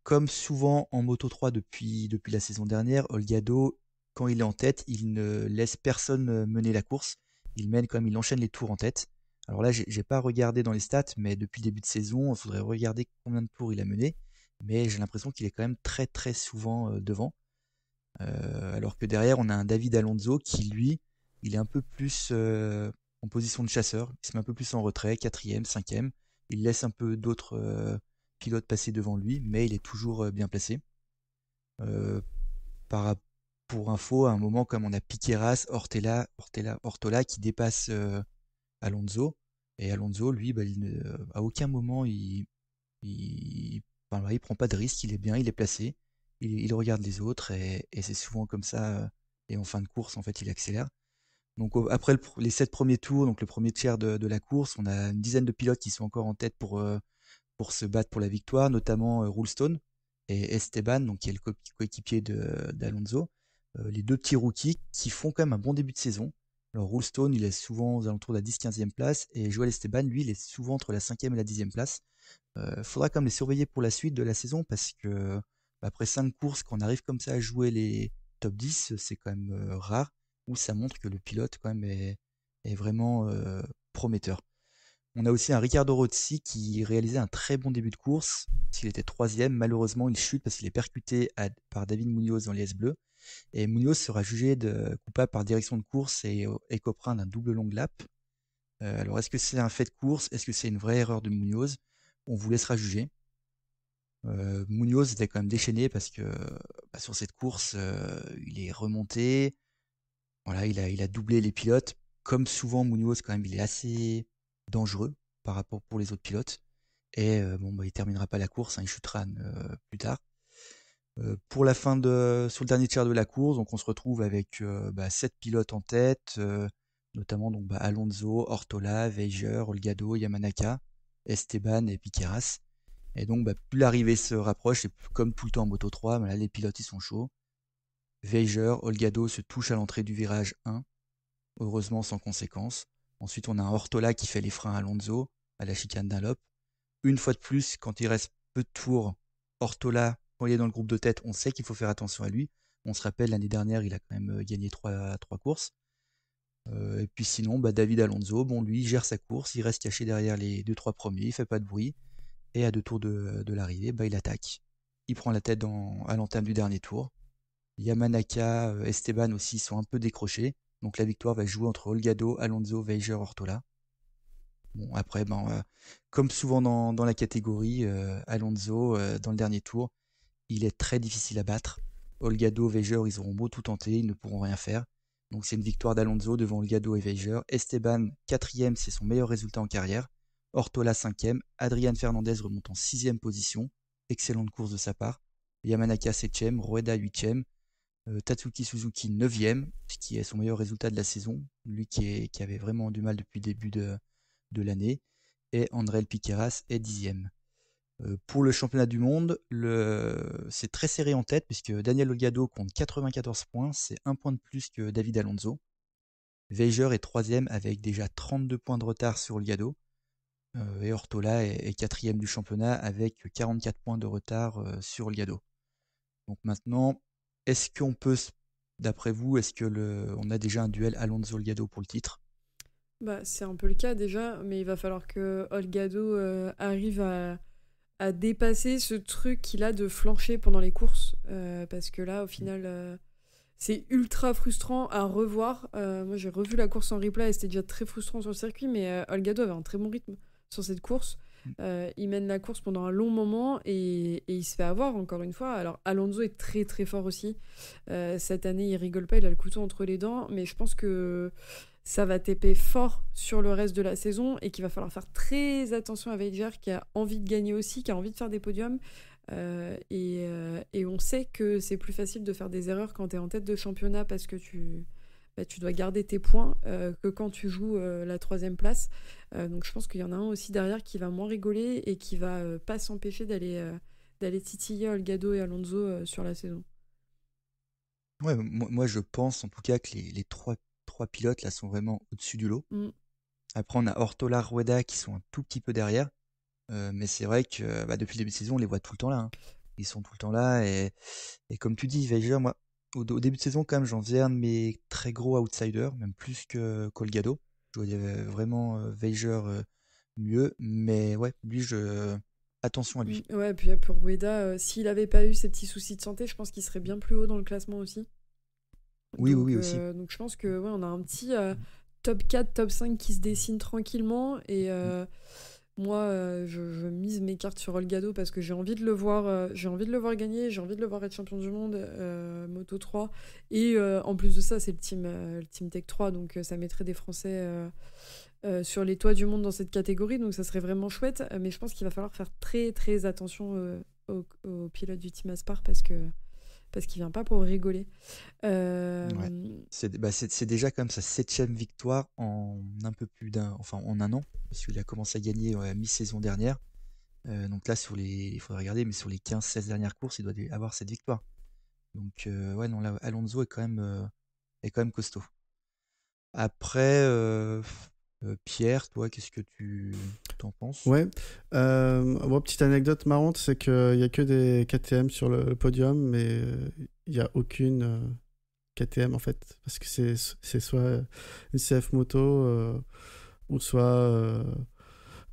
Comme souvent en Moto 3 depuis la saison dernière, Olgado, quand il est en tête, il ne laisse personne mener la course. Il enchaîne les tours en tête. Alors là, j'ai pas regardé dans les stats, mais depuis le début de saison, il faudrait regarder combien de tours il a mené. Mais j'ai l'impression qu'il est quand même très très souvent devant. Alors que derrière, on a un David Alonso qui, lui, il est un peu plus en position de chasseur. Il se met un peu plus en retrait, 4e, 5e. Il laisse un peu d'autres pilotes passer devant lui, mais il est toujours bien placé. Pour info, à un moment, comme on a Piqueras, Ortola qui dépasse Alonso. Et Alonso, lui, à aucun moment, il prend pas de risque, il est bien, il est placé. Il regarde les autres et c'est souvent comme ça. Et en fin de course, en fait, il accélère. Donc après les 7 premiers tours, donc le premier tiers de la course, on a une dizaine de pilotes qui sont encore en tête pour se battre pour la victoire, notamment Roulstone et Esteban, donc qui est le coéquipier d'Alonso. Les 2 petits rookies qui font quand même un bon début de saison. Alors Roulstone, il est souvent aux alentours de la 10-15e place et Joel Esteban, lui, il est souvent entre la 5e et la 10e place. Faudra quand même les surveiller pour la suite de la saison parce que après 5 courses, quand on arrive comme ça à jouer les top 10, c'est quand même rare, où ça montre que le pilote quand même est vraiment prometteur. On a aussi un Riccardo Rossi qui réalisait un très bon début de course. S'il était 3e, malheureusement, il chute parce qu'il est percuté par David Munoz dans l'IS bleu. Et Munoz sera jugé coupable par direction de course et écopera d'un double long lap. Alors, est-ce que c'est un fait de course? Est-ce que c'est une vraie erreur de Munoz? On vous laissera juger. Munoz était quand même déchaîné parce que sur cette course, il est remonté. Voilà, il a doublé les pilotes. Comme souvent, Munoz, quand même, il est assez dangereux par rapport pour les autres pilotes. Et il terminera pas la course, il chutera plus tard. Pour la fin sur le dernier tiers de la course, donc on se retrouve avec 7 pilotes en tête, notamment donc Alonso, Ortola, Weiger, Holgado, Yamanaka, Esteban et Piqueras. Et donc plus l'arrivée se rapproche, et comme tout le temps en Moto 3, là, les pilotes ils sont chauds. Weiger, Holgado se touchent à l'entrée du virage 1, heureusement sans conséquence. Ensuite on a un Ortola qui fait les freins à Alonso à la chicane Dunlop. Une fois de plus, quand il reste peu de tours, Ortola, quand il est dans le groupe de tête, on sait qu'il faut faire attention à lui. On se rappelle, l'année dernière, il a quand même gagné 3 courses. Et puis sinon, David Alonso, lui, il gère sa course, il reste caché derrière les 2-3 premiers, il fait pas de bruit. Et à 2 tours de l'arrivée, il attaque. Il prend la tête à l'entame du dernier tour. Yamanaka, Esteban aussi sont un peu décrochés. Donc la victoire va jouer entre Holgado, Alonso, Weiger, Ortola. Bon, après, comme souvent dans la catégorie, Alonso, dans le dernier tour, il est très difficile à battre. Holgado, Weiger, ils auront beau tout tenter, ils ne pourront rien faire. Donc c'est une victoire d'Alonso devant Holgado et Weiger. Esteban, 4e, c'est son meilleur résultat en carrière. Ortola, 5e. Adrian Fernandez remonte en 6e position. Excellente course de sa part. Yamanaka, 7e. Rueda, 8e. Tatsuki Suzuki, 9e, ce qui est son meilleur résultat de la saison. Lui qui avait vraiment du mal depuis le début de l'année. Et André Piqueras est 10e. Pour le championnat du monde, c'est très serré en tête puisque Daniel Holgado compte 94 points, c'est 1 point de plus que David Alonso. Weiger est 3e avec déjà 32 points de retard sur Holgado. Et Ortola est 4e du championnat avec 44 points de retard sur Holgado. Donc maintenant, est-ce qu'on peut, d'après vous, on a déjà un duel Alonso-Holgado pour le titre? C'est un peu le cas déjà, mais il va falloir que Holgado arrive à dépasser ce truc qu'il a de flancher pendant les courses. Parce que là, au final, c'est ultra frustrant à revoir. Moi, j'ai revu la course en replay et c'était déjà très frustrant sur le circuit, mais Holgado avait un très bon rythme sur cette course. Il mène la course pendant un long moment et il se fait avoir encore une fois. Alors Alonso est très très fort aussi. Cette année, il rigole pas, il a le couteau entre les dents, mais je pense que ça va taper fort sur le reste de la saison et qu'il va falloir faire très attention à Weiger qui a envie de gagner aussi, qui a envie de faire des podiums. Et on sait que c'est plus facile de faire des erreurs quand tu es en tête de championnat parce que tu dois garder tes points que quand tu joues la 3e place. Donc je pense qu'il y en a un aussi derrière qui va moins rigoler et qui va pas s'empêcher d'aller titiller Holgado et Alonso sur la saison. Ouais, moi je pense en tout cas que les trois pilotes là sont vraiment au-dessus du lot. Après on a Ortola, Rueda qui sont un tout petit peu derrière. Mais c'est vrai que depuis le début de saison on les voit tout le temps là. Hein. Ils sont tout le temps là et comme tu dis, Weiger, moi au début de saison quand même j'en faisais un de mes très gros outsiders, même plus que Holgado. Je voyais vraiment Weiger mieux, mais ouais, lui attention à lui. Ouais, puis pour Rueda, s'il avait pas eu ces petits soucis de santé, je pense qu'il serait bien plus haut dans le classement aussi. Oui, oui, aussi. Donc je pense que on a un petit top 4, top 5 qui se dessine tranquillement et moi je mise mes cartes sur Holgado parce que j'ai envie de le voir gagner, j'ai envie de le voir être champion du monde Moto 3 et en plus de ça c'est le team Tech 3 donc ça mettrait des Français sur les toits du monde dans cette catégorie donc ça serait vraiment chouette mais je pense qu'il va falloir faire très très attention au pilote du team Aspar parce qu'il vient pas pour rigoler. Ouais. C'est déjà comme sa 7e victoire en un peu plus en un an, parce qu'il a commencé à gagner à mi-saison dernière. Donc là, il faudrait regarder, mais sur les 15-16 dernières courses, il doit avoir cette victoire. Donc là, Alonso est quand même costaud. Après, Pierre, toi, qu'est-ce que tu t'en penses? Ouais, petite anecdote marrante, c'est qu'il n'y a que des KTM sur le podium, mais il n'y a aucune KTM en fait, parce que c'est soit une CF Moto ou soit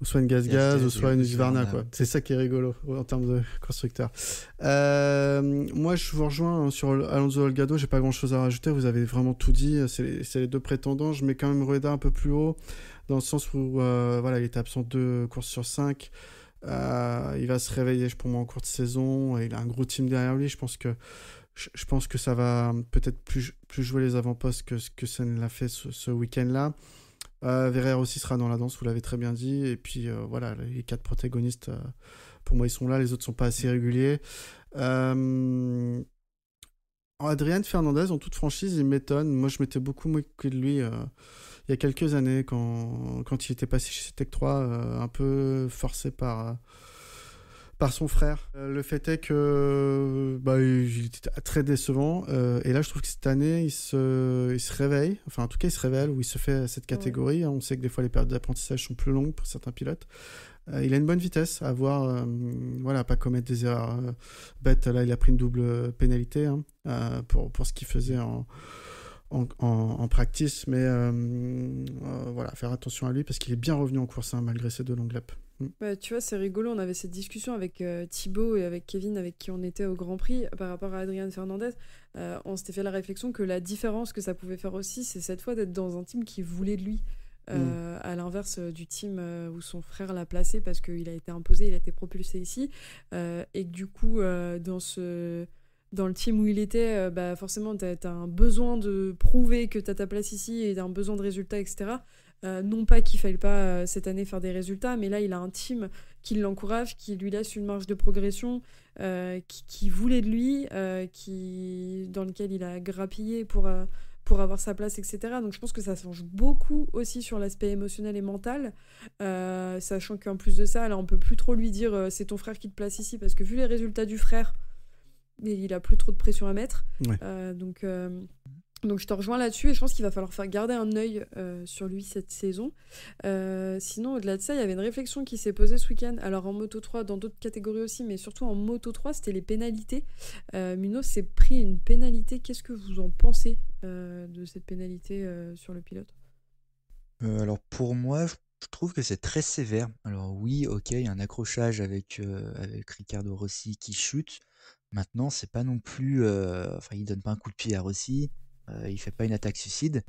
Ou soit une Gaz, ou et soit une Husqvarna, Husqvarna, quoi. ouais. C'est ça qui est rigolo en termes de constructeur. Moi, je vous rejoins sur Alonso Holgado. J'ai pas grand-chose à rajouter. Vous avez vraiment tout dit. C'est les deux prétendants. Je mets quand même Rueda un peu plus haut, dans le sens où voilà, il était absent 2 courses sur 5. Il va se réveiller pour moi en cours de saison. Il a un gros team derrière lui. Je pense que ça va peut-être plus jouer les avant-postes que ça ne l'a fait ce week-end-là. Verrer aussi sera dans la danse, vous l'avez très bien dit. Et puis voilà, les 4 protagonistes, pour moi, ils sont là. Les autres sont pas assez réguliers. Adrian Fernandez, en toute franchise, il m'étonne. Moi, je m'étais beaucoup moqué de lui il y a quelques années, quand il était passé chez Tech 3, un peu forcé par son frère. Le fait est que il était très décevant. Et là, je trouve que cette année, il se réveille. Enfin, en tout cas, il se révèle ou il se fait cette catégorie. On sait que des fois, les périodes d'apprentissage sont plus longues pour certains pilotes. Il a une bonne vitesse à avoir. Voilà, pas commettre des erreurs bêtes. Là, il a pris une double pénalité pour ce qu'il faisait en practice. Mais voilà, faire attention à lui parce qu'il est bien revenu en course malgré ces 2 longues laps. Bah, tu vois, c'est rigolo, on avait cette discussion avec Thibaut et avec Kevin, avec qui on était au Grand Prix, par rapport à Adrian Fernandez. On s'était fait la réflexion que la différence que ça pouvait faire aussi, c'est cette fois d'être dans un team qui voulait de lui, à l'inverse du team où son frère l'a placé parce qu'il a été imposé, il a été propulsé ici, et que du coup, dans le team où il était, forcément, t'as un besoin de prouver que t'as ta place ici et t'as un besoin de résultats, etc. Non pas qu'il ne faille pas cette année faire des résultats, mais là il a un team qui l'encourage, qui lui laisse une marge de progression, qui voulait de lui, dans lequel il a grappillé pour avoir sa place, etc. Donc je pense que ça change beaucoup aussi sur l'aspect émotionnel et mental, sachant qu'en plus de ça, là on peut plus trop lui dire c'est ton frère qui te place ici, parce que vu les résultats du frère, il a plus trop de pression à mettre. Ouais. Donc je te rejoins là-dessus et je pense qu'il va falloir garder un œil sur lui cette saison. Sinon, au-delà de ça, il y avait une réflexion qui s'est posée ce week-end. Alors en Moto 3, dans d'autres catégories aussi, mais surtout en Moto 3, c'était les pénalités. Munoz s'est pris une pénalité. Qu'est-ce que vous en pensez de cette pénalité sur le pilote ? Alors pour moi, je trouve que c'est très sévère. Alors oui, ok, il y a un accrochage avec Riccardo Rossi qui chute. Maintenant, c'est pas non plus... Enfin, il donne pas un coup de pied à Rossi. Il fait pas une attaque suicide.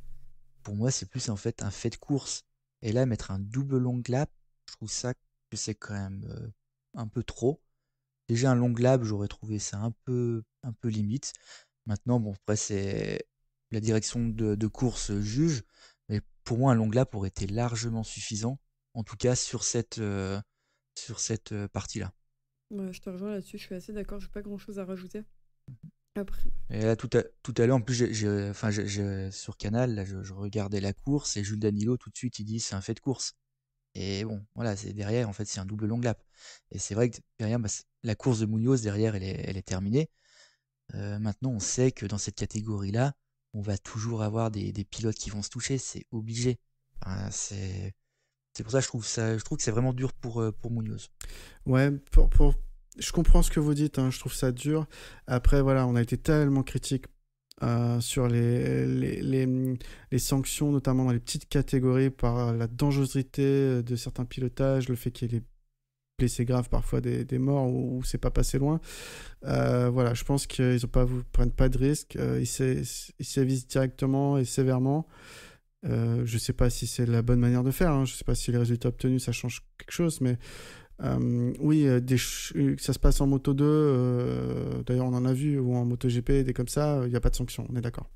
Pour moi, c'est plus en fait un fait de course. Et là, mettre un double long lap, je trouve ça que c'est quand même un peu trop. Déjà un long lap, j'aurais trouvé ça un peu limite. Maintenant, bon, après c'est la direction de course juge, mais pour moi un long lap aurait été largement suffisant. En tout cas sur cette partie-là. Ouais, je te rejoins là-dessus, je suis assez d'accord, j'ai pas grand-chose à rajouter. Après. Et là, tout à l'heure, en plus, sur Canal, là, je regardais la course et Jules Danilo, tout de suite, il dit c'est un fait de course. Et bon, voilà, c'est derrière, en fait, c'est un double long lap. Et c'est vrai que derrière, la course de Munoz, derrière, elle est terminée. Maintenant, on sait que dans cette catégorie-là, on va toujours avoir des pilotes qui vont se toucher, c'est obligé. Enfin, c'est pour ça que je trouve que c'est vraiment dur pour Munoz. Ouais, je comprends ce que vous dites, je trouve ça dur. Après, voilà, on a été tellement critiques sur les sanctions, notamment dans les petites catégories, par la dangerosité de certains pilotages, le fait qu'il y ait des blessés graves, parfois des morts, où c'est pas passé loin. Voilà, je pense qu'ils prennent pas de risques, ils sévissent directement et sévèrement. Je sais pas si c'est la bonne manière de faire, je sais pas si les résultats obtenus, ça change quelque chose, mais oui, ça se passe en Moto 2, d'ailleurs on en a vu, ou en MotoGP, des comme ça, il n'y a pas de sanction, on est d'accord.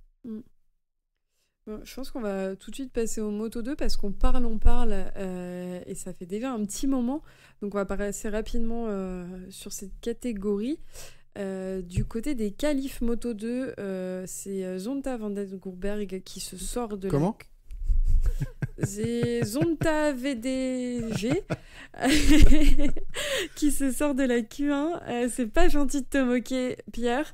Bon, je pense qu'on va tout de suite passer au Moto 2 parce qu'on parle, et ça fait déjà un petit moment, donc on va passer rapidement sur cette catégorie. Du côté des qualifs Moto 2, c'est Zonta van den Goorberg qui se sort de Comment C'est Zonta VDG qui se sort de la Q1. C'est pas gentil de te moquer, Pierre.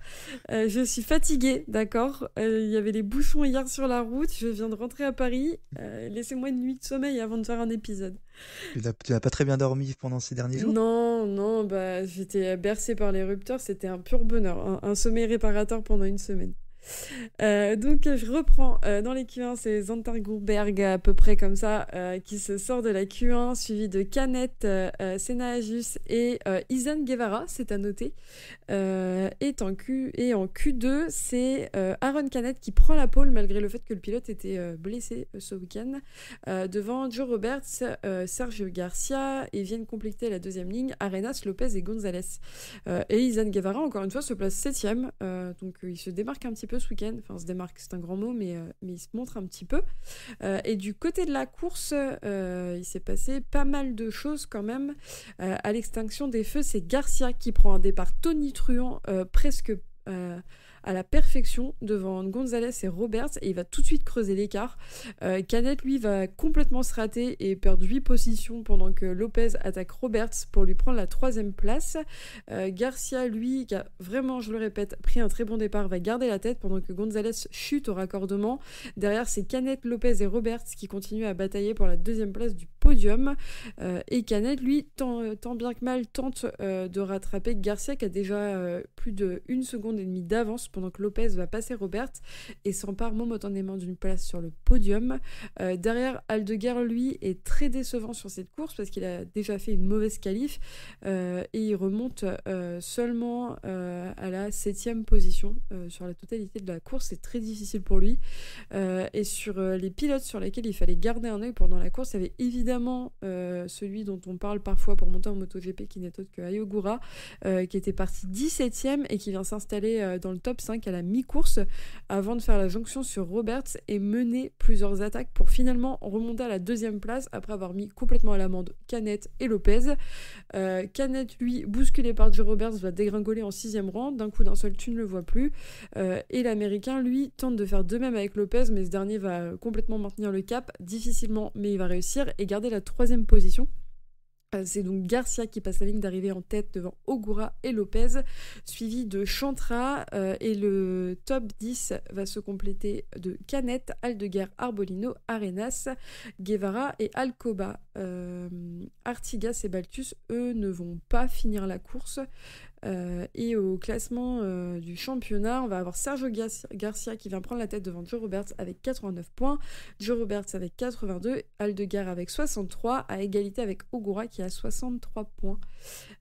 Je suis fatiguée, d'accord. Il y avait les bouchons hier sur la route. Je viens de rentrer à Paris. Laissez-moi une nuit de sommeil avant de faire un épisode. Tu n'as pas très bien dormi pendant ces derniers jours ? Non, j'étais bercée par les rupteurs. C'était un pur bonheur. Un sommeil réparateur pendant une semaine. Donc je reprends dans les Q1, c'est Zanter Gruberg à peu près comme ça qui se sort de la Q1, suivi de Canet, Senna Ajus et Izan Guevara, c'est à noter. Et en Q2, c'est Aaron Canet qui prend la pole malgré le fait que le pilote était blessé ce week-end, devant Joe Roberts, Sergio Garcia, et viennent compléter la deuxième ligne Arenas, Lopez et Gonzalez. Et Izan Guevara, encore une fois, se place 7ème, donc il se démarque un petit peu ce week-end, enfin se démarque c'est un grand mot, mais il se montre un petit peu. Et du côté de la course, il s'est passé pas mal de choses quand même. À l'extinction des feux, c'est Garcia qui prend un départ tonitruant presque à la perfection devant Gonzalez et Roberts, et il va tout de suite creuser l'écart. Canet, lui, va complètement se rater et perdre 8 positions pendant que Lopez attaque Roberts pour lui prendre la 3e place. Garcia, lui, qui a vraiment, je le répète, pris un très bon départ, va garder la tête pendant que Gonzalez chute au raccordement. Derrière, c'est Canet, Lopez et Roberts qui continuent à batailler pour la 2e place du podium. Et Canet, lui, tant bien que mal, tente de rattraper Garcia qui a déjà plus de 1 seconde et demie d'avance pendant que Lopez va passer Roberts et s'empare momentanément d'une place sur le podium. Derrière, Aldeguer, lui, est très décevant sur cette course parce qu'il a déjà fait une mauvaise qualif et il remonte seulement à la 7e position sur la totalité de la course. C'est très difficile pour lui. Et sur les pilotes sur lesquels il fallait garder un œil pendant la course, il y avait évidemment celui dont on parle parfois pour monter en MotoGP, qui n'est autre que Ai Ogura, qui était parti 17ème et qui vient s'installer dans le top 5 à la mi-course avant de faire la jonction sur Roberts et mener plusieurs attaques pour finalement remonter à la 2e place après avoir mis complètement à l'amende Canet et Lopez. Canet, lui, bousculé par Joe Roberts, va dégringoler en 6e rang. D'un coup d'un seul, tu ne le vois plus. Et l'Américain, lui, tente de faire de même avec Lopez, mais ce dernier va complètement maintenir le cap, difficilement, mais il va réussir et garder la 3e position. C'est donc Garcia qui passe la ligne d'arrivée en tête devant Ogura et Lopez, suivi de Chantra, et le top 10 va se compléter de Canet, Aldeguer, Arbolino, Arenas, Guevara et Alcoba. Artigas et Baltus, eux, ne vont pas finir la course. Et au classement du championnat, on va avoir Sergio Garcia qui vient prendre la tête devant Joe Roberts avec 89 points, Joe Roberts avec 82, Aldeguer avec 63, à égalité avec Ogura qui a 63 points.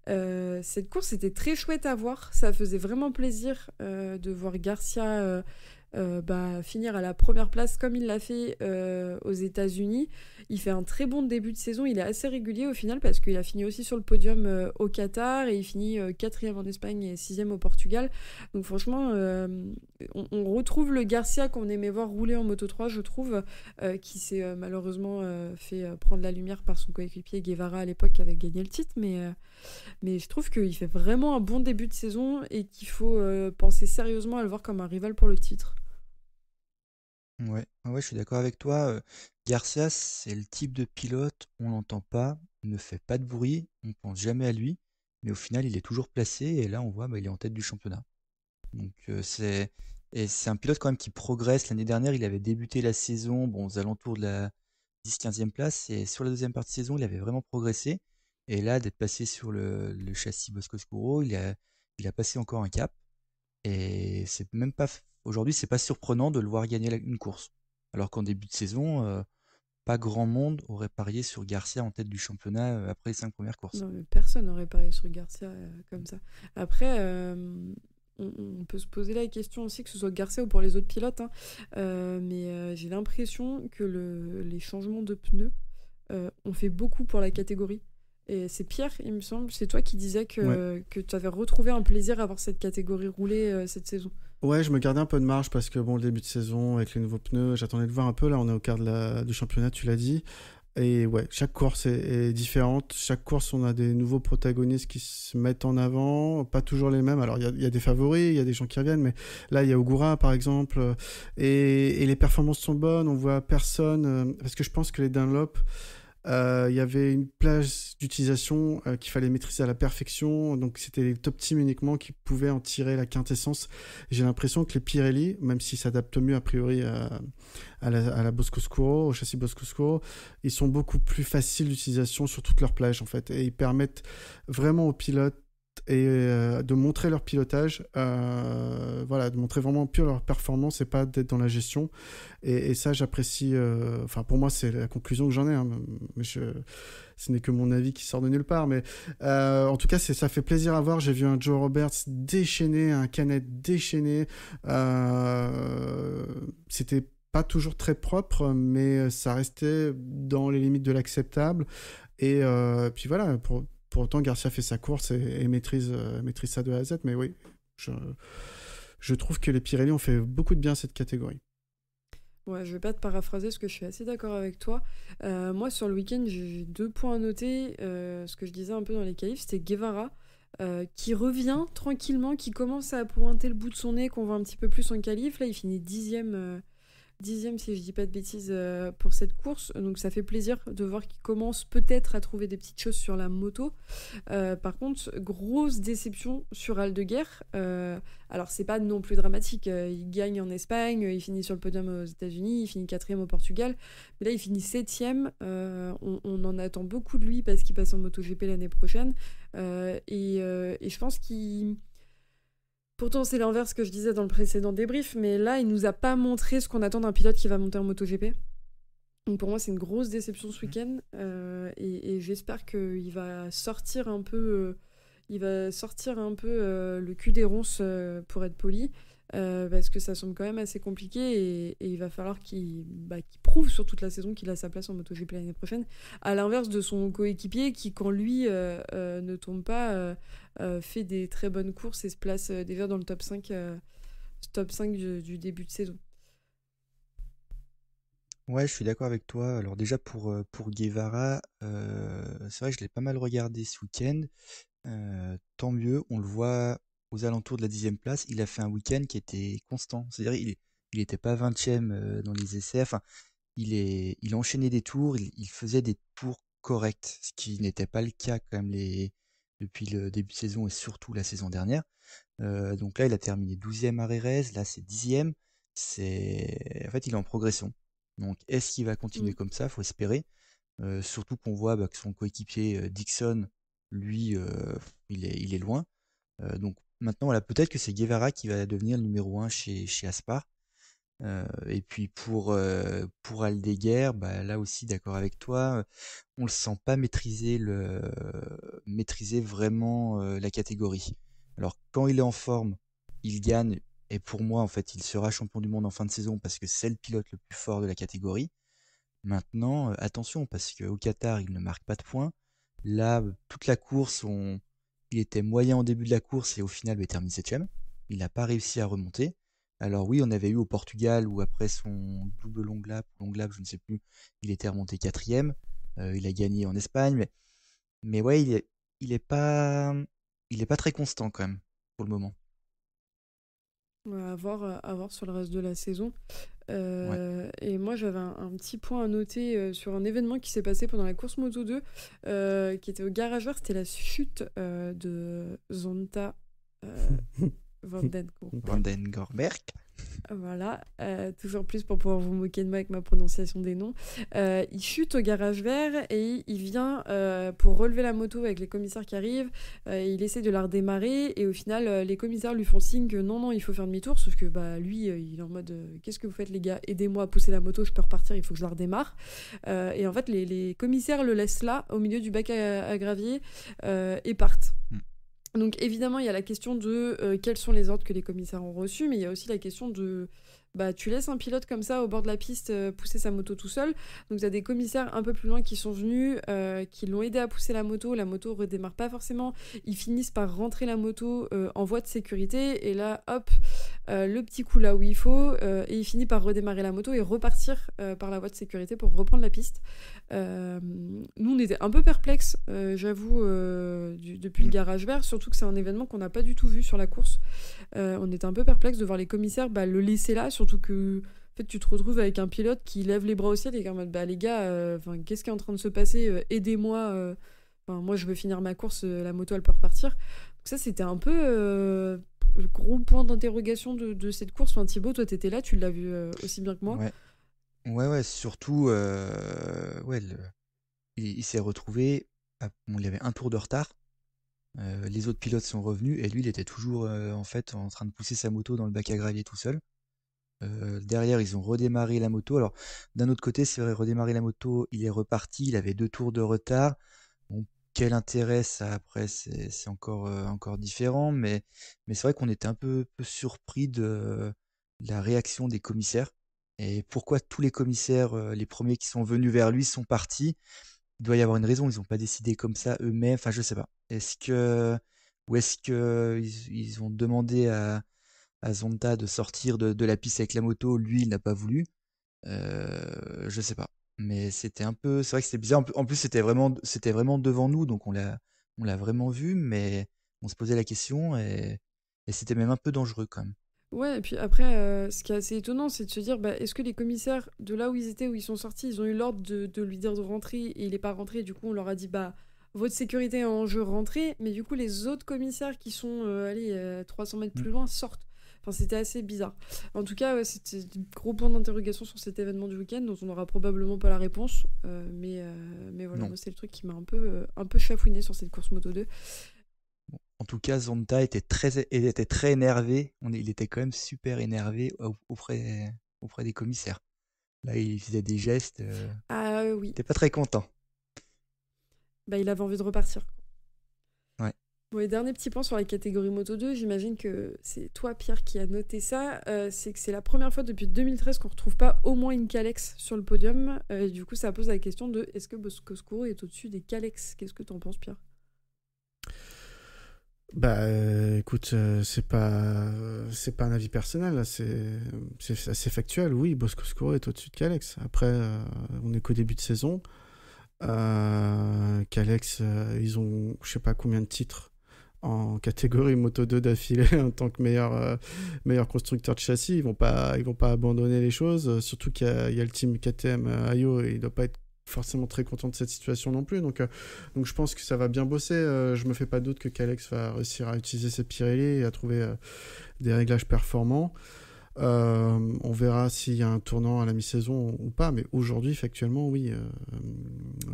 Cette course était très chouette à voir, ça faisait vraiment plaisir de voir Garcia finir à la première place comme il l'a fait aux États-Unis. Il fait un très bon début de saison, il est assez régulier au final parce qu'il a fini aussi sur le podium au Qatar et il finit 4e en Espagne et 6e au Portugal. Donc franchement, on retrouve le Garcia qu'on aimait voir rouler en Moto3, je trouve, qui s'est malheureusement fait prendre la lumière par son coéquipier Guevara à l'époque qui avait gagné le titre, mais je trouve qu'il fait vraiment un bon début de saison et qu'il faut penser sérieusement à le voir comme un rival pour le titre. Ouais, je suis d'accord avec toi. Garcia, c'est le type de pilote, on l'entend pas, il ne fait pas de bruit, on pense jamais à lui, mais au final, il est toujours placé et là, on voit, il est en tête du championnat. Donc c'est un pilote quand même qui progresse. L'année dernière, il avait débuté la saison aux alentours de la 10-15e place et sur la deuxième partie de saison, il avait vraiment progressé. Et là, d'être passé sur le châssis Bosco-Scuro, il a passé encore un cap. Et c'est même pas aujourd'hui, c'est pas surprenant de le voir gagner une course. Alors qu'en début de saison, pas grand monde aurait parié sur Garcia en tête du championnat après les 5 premières courses. Non, mais personne n'aurait parié sur Garcia comme ça. Après, on peut se poser la question aussi, que ce soit Garcia ou pour les autres pilotes, mais j'ai l'impression que les changements de pneus ont fait beaucoup pour la catégorie. Et c'est Pierre, il me semble, c'est toi qui disais que tu avais retrouvé un plaisir à voir cette catégorie rouler cette saison. Ouais, je me gardais un peu de marge parce que le début de saison avec les nouveaux pneus, j'attendais de voir un peu. Là, on est au quart du championnat, tu l'as dit. Et ouais, chaque course est différente. Chaque course, on a des nouveaux protagonistes qui se mettent en avant, pas toujours les mêmes. Alors, il y a des favoris, il y a des gens qui reviennent, mais là, il y a Ogura, par exemple, et les performances sont bonnes. On voit personne, parce que je pense que les Dunlop, il y avait une plage d'utilisation qu'il fallait maîtriser à la perfection, donc c'était les top teams uniquement qui pouvaient en tirer la quintessence. J'ai l'impression que les Pirelli, même s'ils s'adaptent mieux a priori à la Bosco-Scuro, au châssis Bosco-Scuro, ils sont beaucoup plus faciles d'utilisation sur toute leur plage en fait, et ils permettent vraiment aux pilotes et de montrer leur pilotage, voilà, de montrer vraiment pure leur performance et pas d'être dans la gestion. Et ça, j'apprécie. Enfin, pour moi, c'est la conclusion que j'en ai. Hein, mais ce n'est que mon avis qui sort de nulle part. Mais en tout cas, ça fait plaisir à voir. J'ai vu un Joe Roberts déchaîné, un Canet déchaîné. C'était pas toujours très propre, mais ça restait dans les limites de l'acceptable. Et puis voilà, pour autant, Garcia fait sa course et maîtrise ça de A à Z. Mais oui, je trouve que les Pirelli ont fait beaucoup de bien à cette catégorie. Ouais, je vais pas te paraphraser parce que je suis assez d'accord avec toi. Moi, sur le week-end, j'ai 2 points à noter. Ce que je disais un peu dans les qualifs, c'était Guevara qui revient tranquillement, qui commence à pointer le bout de son nez, qu'on voit un petit peu plus en qualif. Là, il finit 10e, si je dis pas de bêtises, pour cette course. Donc ça fait plaisir de voir qu'il commence peut-être à trouver des petites choses sur la moto. Par contre, grosse déception sur Aldeguer. Alors c'est pas non plus dramatique. Il gagne en Espagne, il finit sur le podium aux États-Unis, il finit 4e au Portugal. Mais là, il finit 7e. On en attend beaucoup de lui parce qu'il passe en MotoGP l'année prochaine. Et je pense qu'il... Pourtant, c'est l'inverse que je disais dans le précédent débrief, mais là, il nous a pas montré ce qu'on attend d'un pilote qui va monter en MotoGP. Donc pour moi, c'est une grosse déception ce week-end, et j'espère qu'il va sortir un peu, le cul des ronces, pour être poli, parce que ça semble quand même assez compliqué, et il va falloir qu'il prouve sur toute la saison qu'il a sa place en MotoGP l'année prochaine, à l'inverse de son coéquipier qui, quand lui ne tombe pas, fait des très bonnes courses et se place déjà dans le top 5 du début de saison. Ouais, je suis d'accord avec toi. Alors déjà pour Guevara, c'est vrai que je l'ai pas mal regardé ce week-end. Tant mieux, on le voit aux alentours de la 10e place. Il a fait un week-end qui était constant. C'est-à-dire il était pas 20e dans les essais. Enfin, il enchaînait des tours, il faisait des tours corrects, ce qui n'était pas le cas quand même depuis le début de saison et surtout la saison dernière. Donc là, il a terminé 12e à Jerez, là c'est 10e. En fait, il est en progression. Donc, est-ce qu'il va continuer comme ça? Faut espérer. Surtout qu'on voit que son coéquipier Dixon, lui, il est loin. Donc maintenant, voilà, peut-être que c'est Guevara qui va devenir le numéro 1 chez Aspar. Et puis pour Aldeguer, là aussi, d'accord avec toi, on le sent pas maîtriser vraiment la catégorie. Alors quand il est en forme, il gagne. Et pour moi, en fait, il sera champion du monde en fin de saison parce que c'est le pilote le plus fort de la catégorie. Maintenant, attention, parce qu'au Qatar, il ne marque pas de points. Là, toute la course, il était moyen au début de la course et au final, il termine 7e. Il n'a pas réussi à remonter. Alors oui, on avait eu au Portugal où après son double long lap, je ne sais plus, il était remonté 4e. Il a gagné en Espagne. Mais ouais, il est pas très constant quand même, pour le moment. À voir sur le reste de la saison. Ouais. Et moi, j'avais un petit point à noter sur un événement qui s'est passé pendant la course Moto 2, qui était au garage vert. C'était la chute de Zonta Vandengorberg. Voilà, toujours plus pour pouvoir vous moquer de moi avec ma prononciation des noms. Il chute au garage vert et il vient pour relever la moto avec les commissaires qui arrivent. Il essaie de la redémarrer et au final, les commissaires lui font signe que non, il faut faire demi-tour. Sauf que lui, il est en mode qu'est-ce que vous faites, les gars? Aidez-moi à pousser la moto, je peux repartir, il faut que je la redémarre. Et en fait, les commissaires le laissent là, au milieu du bac à gravier, et partent. Donc évidemment, il y a la question de quels sont les ordres que les commissaires ont reçus, mais il y a aussi la question de tu laisses un pilote comme ça au bord de la piste pousser sa moto tout seul. Donc il y a des commissaires un peu plus loin qui sont venus, qui l'ont aidé à pousser la moto redémarre pas forcément, ils finissent par rentrer la moto en voie de sécurité, et là hop, le petit coup là où il faut, et il finit par redémarrer la moto et repartir par la voie de sécurité pour reprendre la piste. Nous on était un peu perplexes, j'avoue, depuis le garage vert, surtout que c'est un événement qu'on n'a pas du tout vu sur la course. On était un peu perplexes de voir les commissaires le laisser là, surtout que en fait, tu te retrouves avec un pilote qui lève les bras au ciel et qui est en mode les gars, qu'est-ce qui est en train de se passer, aidez-moi, moi je veux finir ma course, la moto elle peut repartir. Donc ça c'était un peu le gros point d'interrogation de cette course. Thibaut, toi t'étais là, tu l'as vu aussi bien que moi. Ouais, surtout il s'est retrouvé il avait un tour de retard. Les autres pilotes sont revenus et lui, il était toujours en fait en train de pousser sa moto dans le bac à gravier tout seul. Derrière, ils ont redémarré la moto. Alors, d'un autre côté, c'est vrai, redémarrer la moto, il est reparti. Il avait 2 tours de retard. Bon, quel intérêt ça après, c'est encore différent. Mais c'est vrai qu'on était un peu surpris de la réaction des commissaires. Et pourquoi tous les commissaires, les premiers qui sont venus vers lui, sont partis? Il doit y avoir une raison. Ils n'ont pas décidé comme ça eux-mêmes. Enfin, je sais pas. Ou est-ce que ils ont demandé à Zonta de sortir de la piste avec la moto, lui il n'a pas voulu. Je sais pas. Mais c'est vrai que c'était bizarre. En plus c'était vraiment devant nous, donc on l'a vraiment vu, mais on se posait la question et c'était même un peu dangereux quand même. Ouais, et puis après, ce qui est assez étonnant, c'est de se dire, bah, est-ce que les commissaires, de là où ils étaient, où ils sont sortis, ils ont eu l'ordre de lui dire de rentrer et il n'est pas rentré, du coup on leur a dit, bah, votre sécurité est en jeu, rentrez, mais du coup les autres commissaires qui sont, 300 mètres plus loin sortent. Enfin, c'était assez bizarre. En tout cas, ouais, c'était un gros point d'interrogation sur cet événement du week-end, dont on n'aura probablement pas la réponse, mais voilà, Non. moi c'est le truc qui m'a un peu chafouiné sur cette course Moto 2. En tout cas, Zonta était très énervé. Il était quand même super énervé auprès des commissaires. Là, il faisait des gestes. Ah Il oui, était pas très content. bah, il avait envie de repartir. Ouais. Bon, et dernier petit point sur la catégorie Moto 2, j'imagine que c'est toi, Pierre, qui a noté ça. C'est que c'est la première fois depuis 2013 qu'on retrouve pas au moins une Calex sur le podium. Et du coup, ça pose la question de est-ce que Bosco-Scuro est au-dessus des Calex? Qu'est-ce que t'en penses, Pierre? Bah, écoute, c'est pas un avis personnel, là, c'est assez factuel. Oui, Bosco-Scuro est au-dessus de Calex. Après, on est qu'au début de saison. Calex, ils ont je sais pas combien de titres en catégorie Moto 2 d'affilée en tant que meilleur constructeur de châssis. Ils vont pas abandonner les choses, surtout qu'il y a le team KTM Ayo, et il doit pas être forcément très content de cette situation non plus. Donc je pense que ça va bien bosser. Je me fais pas doute que Calex va réussir à utiliser ses Pirelli et à trouver des réglages performants. On verra s'il y a un tournant à la mi-saison ou pas, mais aujourd'hui, factuellement, oui,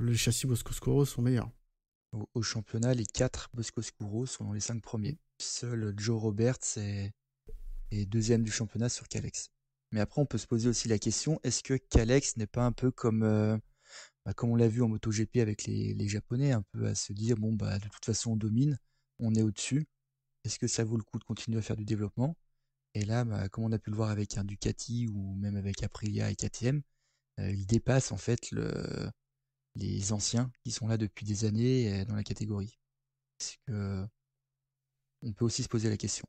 les châssis Bosco-Scuro sont meilleurs. Au championnat, les 4 Bosco-Scuro sont dans les 5 premiers. Seul Joe Roberts est deuxième du championnat sur Calex. Mais après, on peut se poser aussi la question, est-ce que Calex n'est pas un peu comme on l'a vu en MotoGP avec les Japonais, un peu à se dire, bon, bah, de toute façon, on domine, on est au-dessus. Est-ce que ça vaut le coup de continuer à faire du développement? Et là, bah, comme on a pu le voir avec un Ducati ou même avec Aprilia et KTM, il dépasse en fait les anciens qui sont là depuis des années dans la catégorie. Est-ce que on peut aussi se poser la question?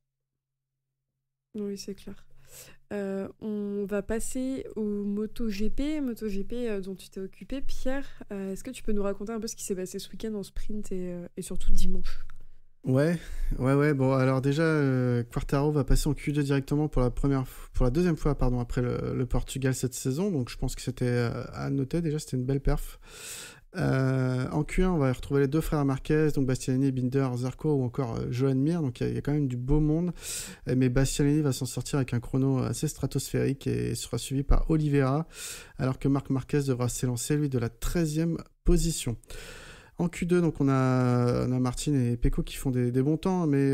Oui, c'est clair. On va passer au MotoGP dont tu t'es occupé, Pierre. Est-ce que tu peux nous raconter un peu ce qui s'est passé ce week-end en sprint et surtout dimanche? Ouais. Bon, alors déjà, Quartaro va passer en Q2 directement pour la deuxième fois, pardon, après le Portugal cette saison. Donc je pense que c'était à noter. Déjà, c'était une belle perf. En Q1, on va retrouver les deux frères Marquez, donc Bastianini, Binder, Zarco ou encore Joan Mir. Donc il y a quand même du beau monde. Mais Bastianini va s'en sortir avec un chrono assez stratosphérique et sera suivi par Oliveira, alors que Marc Marquez devra s'élancer, lui, de la 13e position. En Q2, donc on a Martin et Pecco qui font des bons temps, mais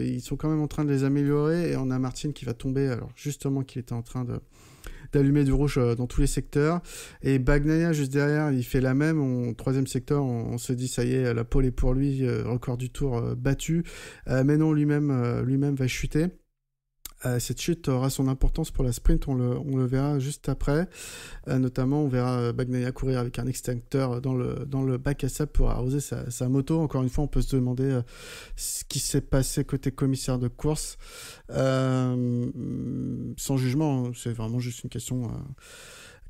ils sont quand même en train de les améliorer. Et on a Martin qui va tomber, alors justement qu'il était en train d'allumer du rouge dans tous les secteurs. Et Bagnaia juste derrière, il fait la même. En troisième secteur, on se dit ça y est, la pole est pour lui, record du tour battu. Mais non, lui-même va chuter. Cette chute aura son importance pour la sprint, on le verra juste après. Notamment, on verra Bagnaia courir avec un extincteur dans le bac à sable pour arroser sa moto. Encore une fois, on peut se demander ce qui s'est passé côté commissaire de course. Sans jugement, c'est vraiment juste une question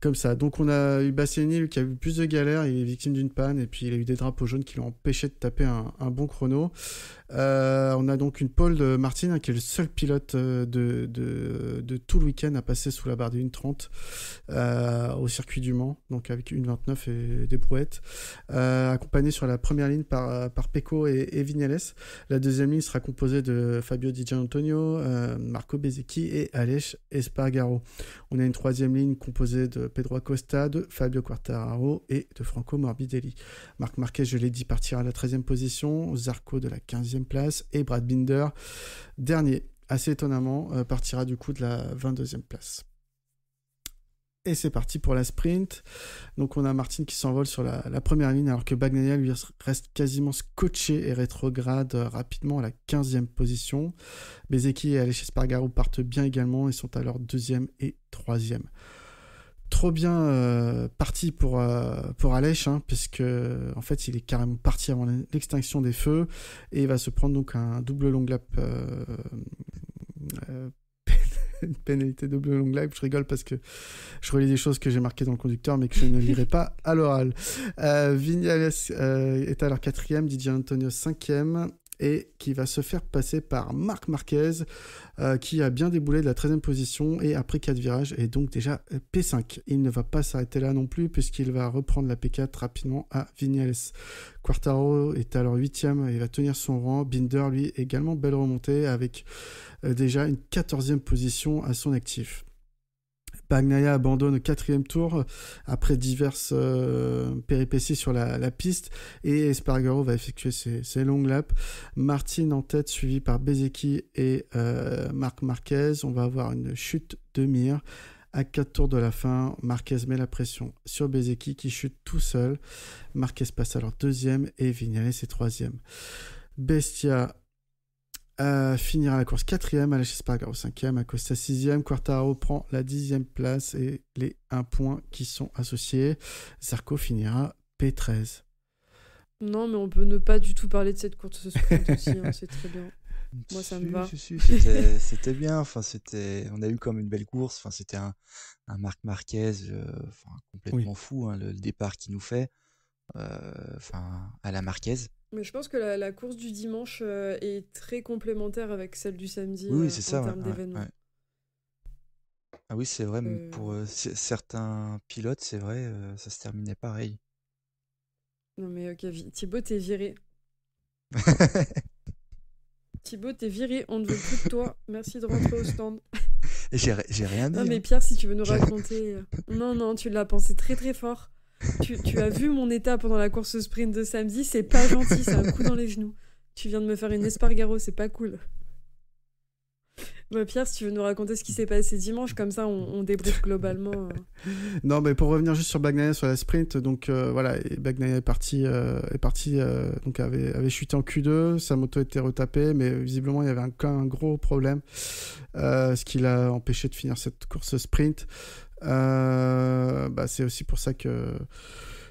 comme ça. Donc on a eu Bastianini, lui, qui a eu plus de galères, il est victime d'une panne, et puis il a eu des drapeaux jaunes qui l'ont empêché de taper un bon chrono. On a donc une pole de Martin, qui est le seul pilote de tout le week-end à passer sous la barre des 1,30 au circuit du Mans, donc avec 1,29 et des brouettes, accompagné sur la première ligne par Pecco et Vignales. La deuxième ligne sera composée de Fabio Di Giannantonio, Marco Bezzecchi et Aleix Espargaro. On a une troisième ligne composée de Pedro Acosta, de Fabio Quartararo et de Franco Morbidelli. Marc Marquez, je l'ai dit, partira à la 13e position, Zarco de la 15e place et Brad Binder, dernier, assez étonnamment, partira du coup de la 22e place. Et c'est parti pour la sprint. Donc on a Martin qui s'envole sur la première ligne alors que Bagnaia lui reste quasiment scotché et rétrograde rapidement à la 15e position. Bezzecchi et Aleix Espargaro partent bien également et sont à leur 2e et 3e. Trop bien parti pour Aleix, puisque en fait il est carrément parti avant l'extinction des feux et il va se prendre donc un double long lap une pénalité double long lap. Je rigole parce que je relis des choses que j'ai marquées dans le conducteur mais que je ne lirai pas à l'oral. Viñales est à leur 4e, Di Giannantonio 5e et qui va se faire passer par Marc Marquez qui a bien déboulé de la 13e position et après 4 virages est donc déjà P5. Il ne va pas s'arrêter là non plus puisqu'il va reprendre la P4 rapidement à Viñales. Quartararo est à leur 8e et il va tenir son rang. Binder lui également belle remontée avec déjà une 14e position à son actif. Bagnaia abandonne au 4e tour après diverses péripéties sur la piste et Espargaro va effectuer ses longues laps. Martin en tête suivi par Bezzecchi et Marc Marquez. On va avoir une chute de mire. À 4 tours de la fin, Marquez met la pression sur Bezzecchi qui chute tout seul. Marquez passe à leur 2e et Viñales est 3e. Bestia finira la course 4e, Aleix Espargaro 5e, Acosta 6e, Quartararo prend la 10e place et les 1 point qui sont associés. Zarco finira P13. Non, mais on peut ne pas du tout parler de cette course sprint aussi, c'est très bien. Moi, ça me va. C'était bien, on a eu comme une belle course, c'était un Marc Marquez complètement fou, le départ qu'il nous fait, à la Marquez. Mais je pense que la course du dimanche est très complémentaire avec celle du samedi c'est ça, en termes d'événements. Ouais. Ah oui, c'est vrai, pour certains pilotes, c'est vrai, ça se terminait pareil. Non mais ok, Thibaut, t'es viré. Thibaut, t'es viré, on ne veut plus de toi. Merci de rentrer au stand. J'ai rien dit. Non mais Pierre, si tu veux nous raconter... Non, tu l'as pensé très très fort. Tu as vu mon état pendant la course sprint de samedi, c'est pas gentil, c'est un coup dans les genoux. Tu viens de me faire une Espargaro, c'est pas cool. Bah Pierre, si tu veux nous raconter ce qui s'est passé dimanche, comme ça on débriefe globalement. Non, mais pour revenir juste sur Bagnaia sur la sprint, donc Bagnaia est parti, donc avait chuté en Q2, sa moto était retapée, mais visiblement il y avait un gros problème, ce qui l'a empêché de finir cette course sprint. C'est aussi pour ça qu'il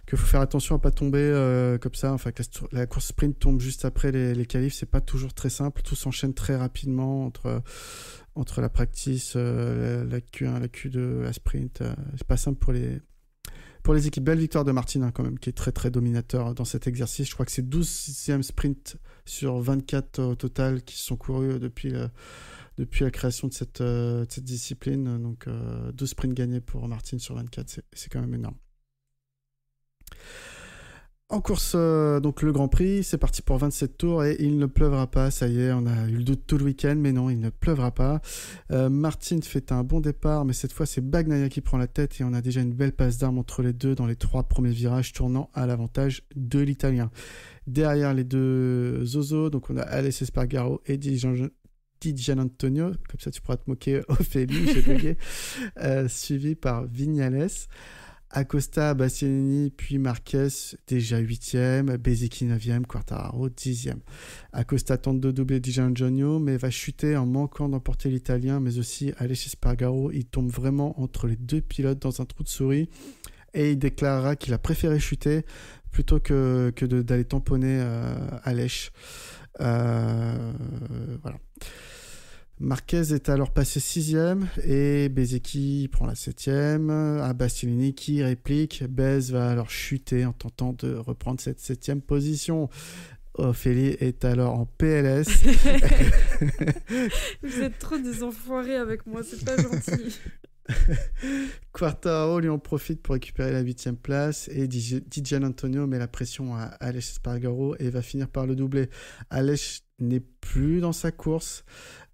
faut faire attention à pas tomber comme ça, que la course sprint tombe juste après les qualifs, c'est pas toujours très simple, tout s'enchaîne très rapidement entre la practice, la Q1, la Q2, la sprint, c'est pas simple pour les équipes. Belle victoire de Martin quand même, qui est très très dominateur dans cet exercice. Je crois que c'est 12e sprint sur 24 au total qui se sont courus depuis la création de cette discipline, donc 12 sprints gagnés pour Martin sur 24, c'est quand même énorme. En course, donc le Grand Prix, c'est parti pour 27 tours et il ne pleuvra pas, ça y est, on a eu le doute tout le week-end, mais non, il ne pleuvra pas. Martin fait un bon départ, mais cette fois c'est Bagnaia qui prend la tête et on a déjà une belle passe d'armes entre les deux dans les 3 premiers virages, tournant à l'avantage de l'Italien. Derrière les deux Zozo, donc on a Aleix Espargaro et Di Giannantonio, comme ça tu pourras te moquer, Ophélie, j'ai bugué, suivi par Viñales. Acosta, Bastianini, puis Marquez, déjà 8e, Bezzecchi 9e, Quartararo 10e. Acosta tente de doubler Di Giannantonio, mais va chuter en manquant d'emporter l'Italien, mais aussi Aleix Espargaro. Il tombe vraiment entre les deux pilotes dans un trou de souris et il déclarera qu'il a préféré chuter plutôt que d'aller tamponner Aleix. Voilà. Marquez est alors passé 6e et Bezzecchi prend la 7e. À Bastianini qui réplique. Bez va alors chuter en tentant de reprendre cette 7e position. Ophélie est alors en PLS. Vous êtes trop des enfoirés avec moi, c'est pas gentil. Quartararo lui en profite pour récupérer la 8e place et Di Giannantonio met la pression à Aleix Espargaro et va finir par le doubler. Aleix n'est plus dans sa course.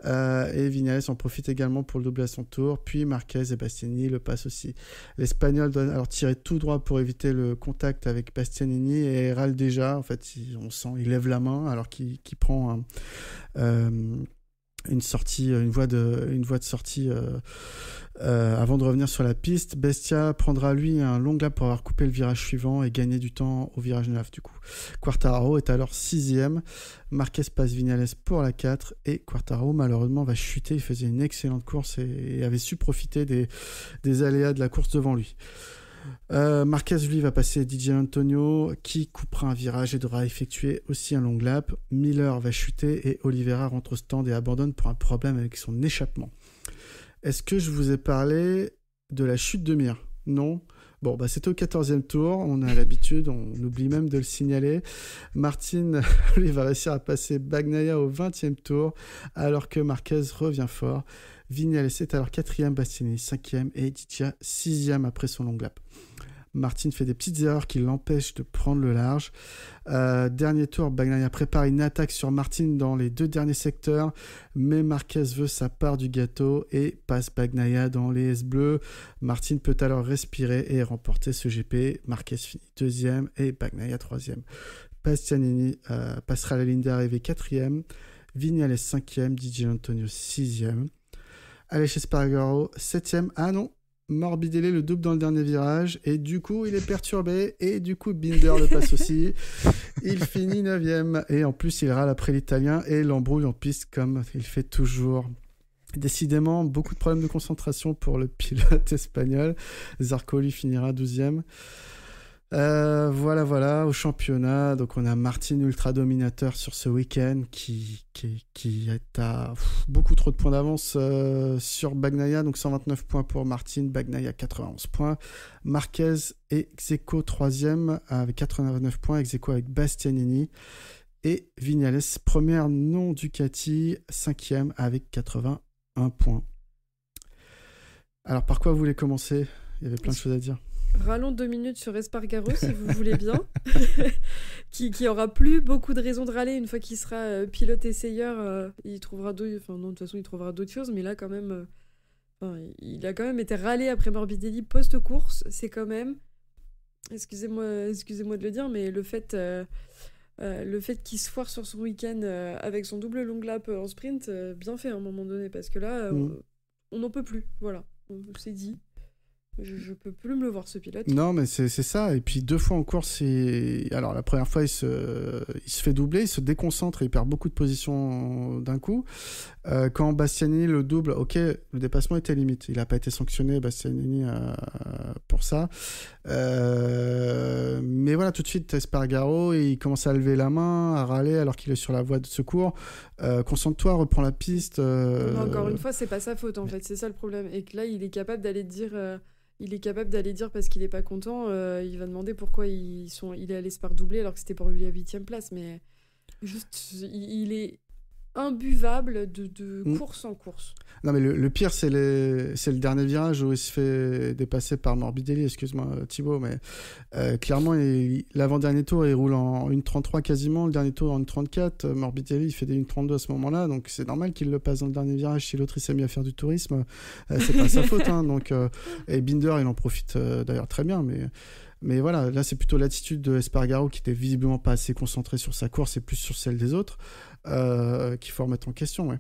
Et Viñales en profite également pour le doubler à son tour. Puis Marquez et Bastianini le passent aussi. L'Espagnol doit alors tirer tout droit pour éviter le contact avec Bastianini et râle déjà. En fait, on sent, il lève la main alors qu'il prend une voie de sortie avant de revenir sur la piste. Bestia prendra lui un long lap pour avoir coupé le virage suivant et gagner du temps au virage 9 du coup. Quartararo est alors 6e. Marquez passe Viñales pour la 4 et Quartararo malheureusement va chuter. Il faisait une excellente course et avait su profiter des aléas de la course devant lui. Marquez lui va passer Di Antonio qui coupera un virage et devra effectuer aussi un long lap. Miller va chuter et Oliveira rentre au stand et abandonne pour un problème avec son échappement. Est-ce que je vous ai parlé de la chute de Mir ? Non. Bon, c'était au 14e tour, on a l'habitude, on oublie même de le signaler. Martin, lui, va réussir à passer Bagnaia au 20e tour, alors que Marquez revient fort. Viñales est alors 4e, Bastianini 5e et Didia 6e après son long lap. Martin fait des petites erreurs qui l'empêchent de prendre le large. Dernier tour, Bagnaia prépare une attaque sur Martin dans les 2 derniers secteurs, mais Marquez veut sa part du gâteau et passe Bagnaia dans les S bleus. Martin peut alors respirer et remporter ce GP. Marquez finit 2e et Bagnaia 3e. Bastianini passera la ligne d'arrivée 4e, Viñales 5e, Di Antonio 6e. Aleix Espargaro 7e. Ah non, Morbidelli le double dans le dernier virage et du coup il est perturbé et du coup Binder le passe aussi. Il finit 9e et en plus il râle après l'italien et l'embrouille en piste comme il fait toujours. Décidément, beaucoup de problèmes de concentration pour le pilote espagnol. Zarco lui finira 12e. Voilà, au championnat, donc on a Martin ultra dominateur sur ce week-end qui est à beaucoup trop de points d'avance sur Bagnaia, donc 129 points pour Martin, Bagnaia 91 points. Marquez est ex-aequo 3e avec 89 points, ex-aequo avec Bastianini. Et Viñales, première non Ducati, 5e avec 81 points. Alors par quoi vous voulez commencer ? Il y avait plein de choses à dire. Rallons 2 minutes sur Espargaro, si vous voulez bien, qui aura plus beaucoup de raisons de râler une fois qu'il sera pilote essayeur. Il trouvera d'autres, enfin non, de toute façon il trouvera d'autres choses, mais là quand même, il a quand même été râlé après Morbidelli post-course. C'est quand même, excusez-moi de le dire, mais le fait qu'il se foire sur son week-end avec son double long lap en sprint, bien fait à un moment donné, parce que là, on n'en peut plus. Voilà, on s'est dit. Je peux plus me le voir, ce pilote. Non, mais c'est ça. Et puis 2 fois en course, alors la première fois, il se fait doubler, il se déconcentre et il perd beaucoup de positions d'un coup. Quand Bastianini le double, ok, le dépassement était limite. Il n'a pas été sanctionné, Bastianini, pour ça. Mais voilà, tout de suite, Espargaro, il commence à lever la main, à râler alors qu'il est sur la voie de secours. Concentre-toi, reprends la piste. Encore une fois, c'est pas sa faute, en fait. C'est ça le problème. Et que là, il est capable d'aller dire... parce qu'il est pas content, il va demander pourquoi il est allé se faire doubler alors que c'était pour lui la 8e place. Mais juste, il est imbuvable de course en course. Non, mais le pire, c'est le dernier virage où il se fait dépasser par Morbidelli, excuse-moi Thibaut, mais clairement, l'avant-dernier tour, il roule en 1.33 quasiment, le dernier tour en 1.34. Morbidelli, il fait des 1.32 à ce moment-là, donc c'est normal qu'il le passe dans le dernier virage. Si l'autre, il s'est mis à faire du tourisme, c'est pas sa faute. Hein, donc, et Binder, il en profite d'ailleurs très bien, mais voilà, là, c'est plutôt l'attitude de Espargaro qui était visiblement pas assez concentré sur sa course et plus sur celle des autres qu'il faut remettre en question, ouais.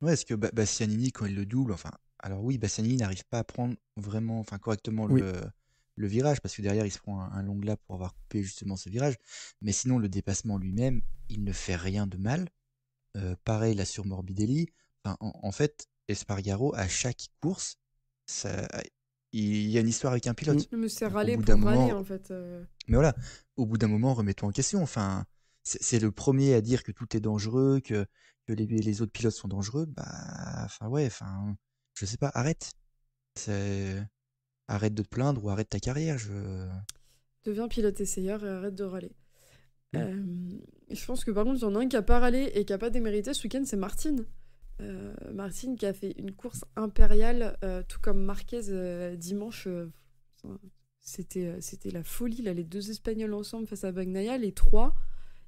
Ouais, est-ce que Bastianini, quand il le double, alors oui, Bastianini n'arrive pas à prendre vraiment, correctement le virage, parce que derrière, il se prend un long lap pour avoir coupé justement ce virage, mais sinon, le dépassement lui-même, il ne fait rien de mal. Pareil, là, sur Morbidelli, en fait, Espargaro, à chaque course, il y a une histoire avec un pilote. Mais c'est râler pour râler, en fait. Mais voilà, au bout d'un moment, remets-toi en question. C'est le premier à dire que tout est dangereux, que les autres pilotes sont dangereux. Je sais pas, arrête. Arrête de te plaindre ou arrête ta carrière. Deviens pilote essayeur et arrête de râler. Je pense que par contre, il y en a un qui a pas râlé et qui a pas démérité ce week-end, c'est Martin. Martin qui a fait une course impériale, tout comme Marquez dimanche. C'était la folie, là, les 2 Espagnols ensemble face à Bagnaia, les 3.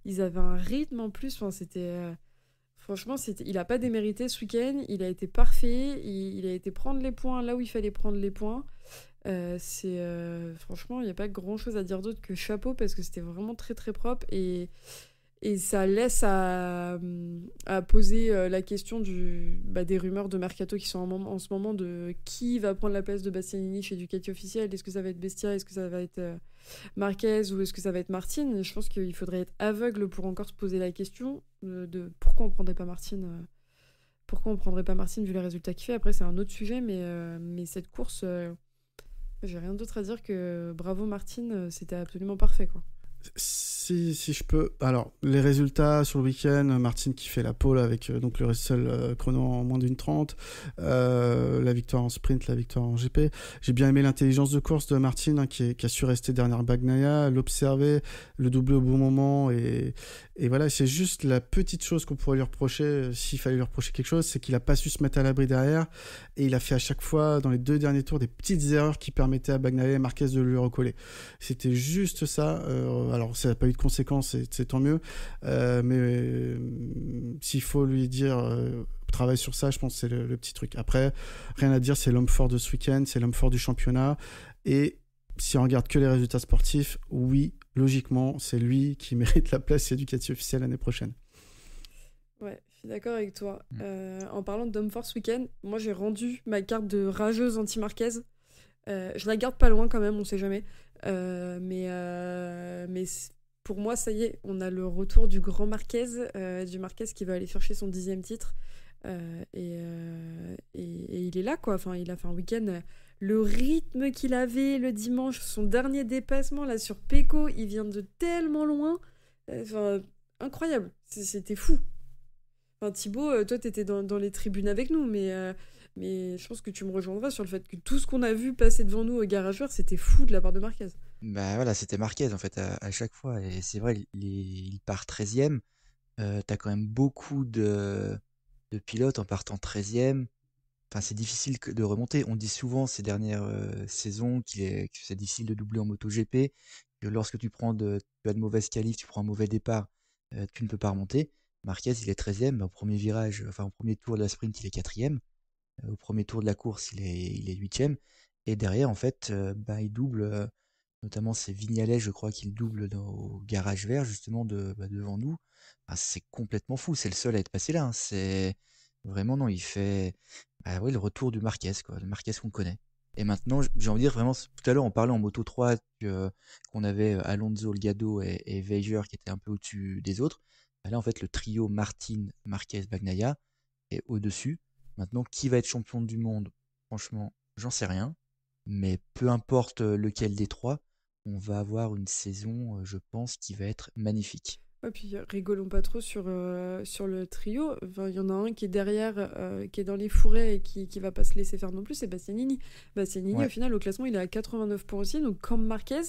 ils avaient un rythme en plus. Enfin, franchement, il a pas démérité ce week-end. Il a été parfait. Il a été prendre les points là où il fallait prendre les points. Franchement, il n'y a pas grand-chose à dire d'autre que chapeau parce que c'était vraiment très très propre et ça laisse à poser la question des rumeurs de mercato qui sont en ce moment de qui va prendre la place de Bastianini chez Ducati officiel. Est-ce que ça va être Bestia? Est-ce que ça va être Marquez? Ou est-ce que ça va être Martin? Je pense qu'il faudrait être aveugle pour encore se poser la question de pourquoi on prendrait pas Martin. Pourquoi on prendrait pas Martin vu les résultats qu'il fait? Après, c'est un autre sujet, mais cette course, j'ai rien d'autre à dire que bravo Martin, c'était absolument parfait, quoi. Si je peux. Alors, les résultats sur le week-end, Martin qui fait la pole avec donc le seul chrono en moins d'une 30, la victoire en sprint, la victoire en GP. J'ai bien aimé l'intelligence de course de Martin qui a su rester derrière Bagnaia, l'observer, le doubler au bon moment. Et voilà, c'est juste la petite chose qu'on pourrait lui reprocher, s'il fallait lui reprocher quelque chose, c'est qu'il n'a pas su se mettre à l'abri derrière. Et il a fait à chaque fois, dans les 2 derniers tours, des petites erreurs qui permettaient à Bagnaia et Marquez de lui recoller. C'était juste ça. Alors, ça n'a pas eu de conséquences, c'est tant mieux. Mais s'il faut lui dire travaille sur ça, je pense que c'est le petit truc. Après, rien à dire, c'est l'homme fort de ce week-end, c'est l'homme fort du championnat. Et si on regarde que les résultats sportifs, oui, logiquement, c'est lui qui mérite la place chez Ducati officiel l'année prochaine. Ouais, je suis d'accord avec toi. En parlant d'homme fort ce week-end, moi j'ai rendu ma carte de rageuse anti-Marquez. Je la garde pas loin quand même, on sait jamais. Mais pour moi, ça y est, on a le retour du grand Marquez, du Marquez qui va aller chercher son 10e titre. Et il est là, quoi. Enfin, il a fait un week-end. Le rythme qu'il avait le dimanche, son dernier dépassement là sur Pecco, il vient de tellement loin. Enfin, incroyable. C'était fou. Enfin, Thibaut, toi, t'étais dans les tribunes avec nous, mais je pense que tu me rejoindras sur le fait que tout ce qu'on a vu passer devant nous au garageur, c'était fou de la part de Marquez. Bah voilà, c'était Marquez en fait à chaque fois. Et c'est vrai, il part 13e. T'as quand même beaucoup de pilotes en partant 13e. Enfin, c'est difficile de remonter. On dit souvent ces dernières saisons que c'est difficile de doubler en MotoGP, que lorsque tu as de mauvaises qualifs, tu prends un mauvais départ, tu ne peux pas remonter. Marquez, il est 13e, au premier virage, enfin au premier tour de la sprint, il est 4e. Au premier tour de la course, il est 8e. Et derrière, en fait, il double, notamment c'est Vignales, je crois qu'il double au garage vert, justement, devant nous. C'est complètement fou, c'est le seul à être passé là. C'est vraiment, non, il fait le retour du Marquez, quoi, le Marquez qu'on connaît. Et maintenant, j'ai envie de dire vraiment, tout à l'heure, on parlait en Moto 3 qu'on avait Alonso, Olgado et Weiger qui étaient un peu au-dessus des autres. Là, en fait, le trio Martin, Marquez, Bagnaia est au-dessus. Maintenant, qui va être champion du monde? Franchement, j'en sais rien. Mais peu importe lequel des trois, on va avoir une saison, je pense, qui va être magnifique. Ouais, puis rigolons pas trop sur le trio. Enfin, il y en a un qui est derrière, qui est dans les fourrés et qui va pas se laisser faire non plus, c'est Bastianini. Bastianini, Ouais. au final, au classement, il est à 89 points aussi, donc comme Marquez.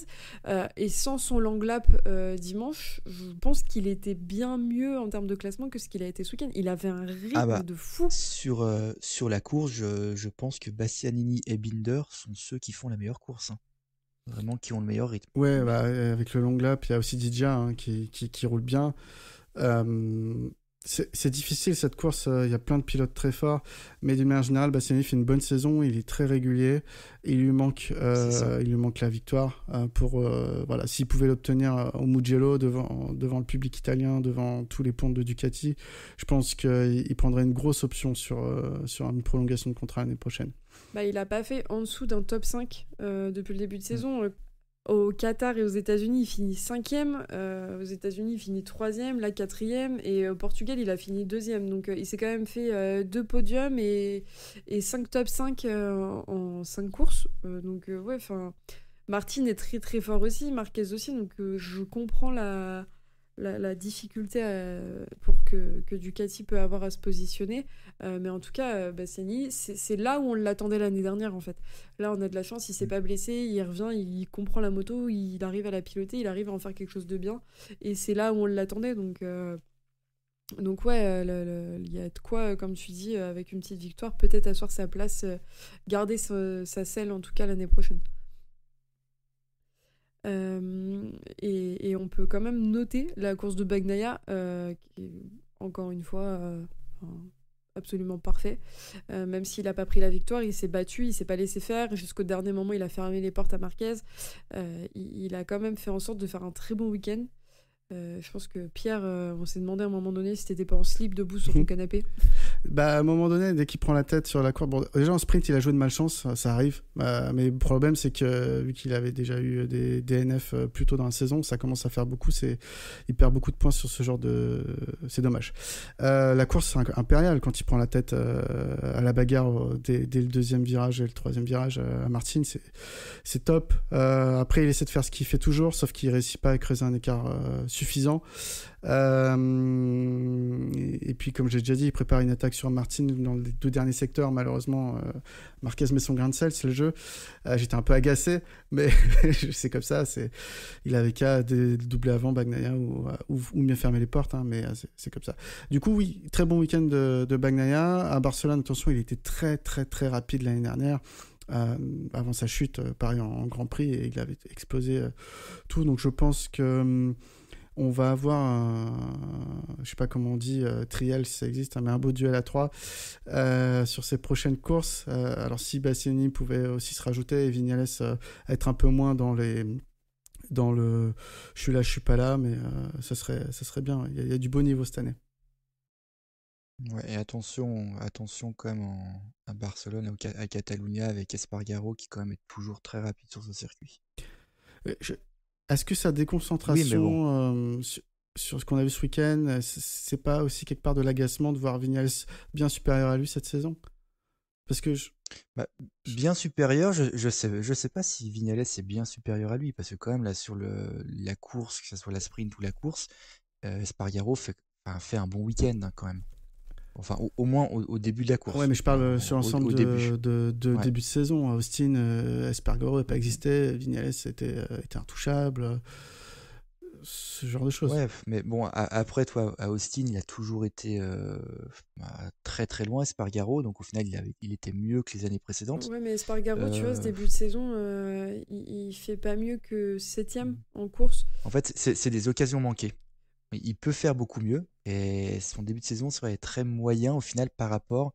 Et sans son long lap dimanche, je pense qu'il était bien mieux en termes de classement que ce qu'il a été ce week-end. Il avait un rythme de fou. Sur la course, je pense que Bastianini et Binder sont ceux qui font la meilleure course. Vraiment, qui ont le meilleur rythme. Ouais, avec le long lap, il y a aussi Didia qui roule bien. C'est difficile cette course, il y a plein de pilotes très forts, mais d'une manière générale, Bastianini fait une bonne saison, il est très régulier, il lui manque la victoire voilà, s'il pouvait l'obtenir au Mugello devant le public italien, devant tous les ponts de Ducati, je pense qu'il prendrait une grosse option sur une prolongation de contrat l'année prochaine. Il n'a pas fait en dessous d'un top 5 depuis le début de saison. Au Qatar et aux États-Unis, il finit 5e. Aux États-Unis, il finit 3e, là 4e. Et au Portugal, il a fini 2e. Donc, il s'est quand même fait 2 podiums et 5 top 5 en 5 courses. Martin est très très fort aussi, Marquez aussi. Donc, je comprends la difficulté pour que Ducati peut avoir à se positionner. Mais en tout cas, Bastianini, c'est là où on l'attendait l'année dernière, en fait. Là, on a de la chance, il s'est pas blessé, il revient, il comprend la moto, il arrive à la piloter, il arrive à en faire quelque chose de bien. Et c'est là où on l'attendait, donc ouais, il y a de quoi, comme tu dis, avec une petite victoire, peut-être asseoir sa place, garder sa selle, en tout cas, l'année prochaine. Et on peut quand même noter la course de Bagnaia, qui est encore une fois absolument parfait. Même s'il n'a pas pris la victoire, il s'est battu, il s'est pas laissé faire. Jusqu'au dernier moment, il a fermé les portes à Marquez. Il a quand même fait en sorte de faire un très bon week-end. Je pense que Pierre, on s'est demandé à un moment donné si t'étais pas en slip debout sur ton canapé. Bah, à un moment donné, dès qu'il prend la tête sur la courbe, bon, déjà en sprint, il a joué de malchance, ça arrive. Mais le problème, c'est que vu qu'il avait déjà eu des DNF plus tôt dans la saison, ça commence à faire beaucoup. Il perd beaucoup de points sur ce genre de. C'est dommage. La course c'est impériale quand il prend la tête à la bagarre dès le deuxième virage et le troisième virage à Martin, c'est top. Après, il essaie de faire ce qu'il fait toujours, sauf qu'il réussit pas à creuser un écart suffisant. Et puis, comme j'ai déjà dit, il prépare une attaque sur Martin dans les 2 derniers secteurs. Malheureusement, Marquez met son grain de sel, c'est le jeu. J'étais un peu agacé, mais c'est comme ça. Il avait qu'à doubler avant Bagnaia ou mieux fermer les portes, hein, mais c'est comme ça. Du coup, oui, très bon week-end de Bagnaia. À Barcelone, attention, il était très, très, très rapide l'année dernière. Avant sa chute, pareil en Grand Prix, et il avait explosé tout. Donc, je pense que on va avoir je sais pas comment on dit, trial si ça existe, hein, mais un beau duel à 3 sur ces prochaines courses. Alors si Bastianini pouvait aussi se rajouter et Vignales être un peu moins dans le je suis là, je suis pas là, mais ça serait bien. Il y a du beau niveau cette année. Ouais, et attention quand même à Barcelone, à Catalunya avec Espargaro qui quand même est toujours très rapide sur ce circuit. Est-ce que sa Oui, mais bon. déconcentration sur ce qu'on a vu ce week-end, c'est pas aussi quelque part de l'agacement de voir Vignales bien supérieur à lui cette saison? Parce que Bah, bien supérieur, je sais pas si Vignales est bien supérieur à lui, parce que quand même là sur la course, que ce soit la sprint ou la course, Espargaro fait un bon week-end hein, quand même. Enfin, au moins au début de la course. ouais, mais je parle sur l'ensemble au début. de Ouais. début de saison. Austin, Espargaro n'a pas existé, Vignales était intouchable, ce genre de choses. Ouais, mais bon, après, toi, à Austin, il a toujours été très très loin, Espargaro, donc au final, il était mieux que les années précédentes. Ouais, mais Espargaro, tu vois, ce Euh, début de saison, il fait pas mieux que 7ème en course. En fait, c'est des occasions manquées. Il peut faire beaucoup mieux, et son début de saison serait très moyen au final par rapport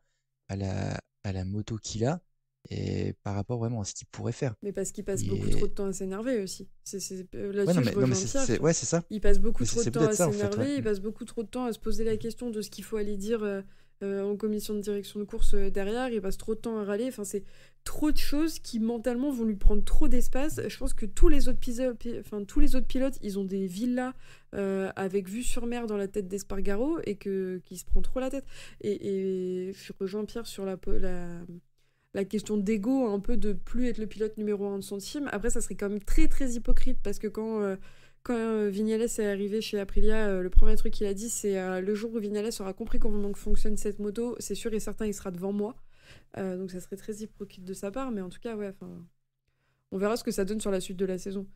à la moto qu'il a, et par rapport vraiment à ce qu'il pourrait faire. Mais parce qu'il passe Il beaucoup trop est... de temps à s'énerver aussi. Ouais, Là-dessus, je non, mais rejoins Pierre. ouais, c'est ça. Il passe beaucoup Mais trop de c'est temps peut-être à ça, en fait, ouais. s'énerver, il passe beaucoup trop de temps à se poser la question de ce qu'il faut aller dire en commission de direction de course derrière, il passe trop de temps à râler, enfin c'est trop de choses qui mentalement vont lui prendre trop d'espace. Je pense que tous les autres pilotes, ils ont des villas avec vue sur mer dans la tête d'Espargaro et qui se prend trop la tête. Et je rejoins Pierre sur la question d'ego, un peu de plus être le pilote numéro 1 de son team. Après, ça serait quand même très très hypocrite parce que quand Vignales est arrivé chez Aprilia, le premier truc qu'il a dit, c'est le jour où Vignales aura compris comment fonctionne cette moto, c'est sûr et certain, il sera devant moi. Donc ça serait très hypocrite de sa part, mais en tout cas, ouais, on verra ce que ça donne sur la suite de la saison.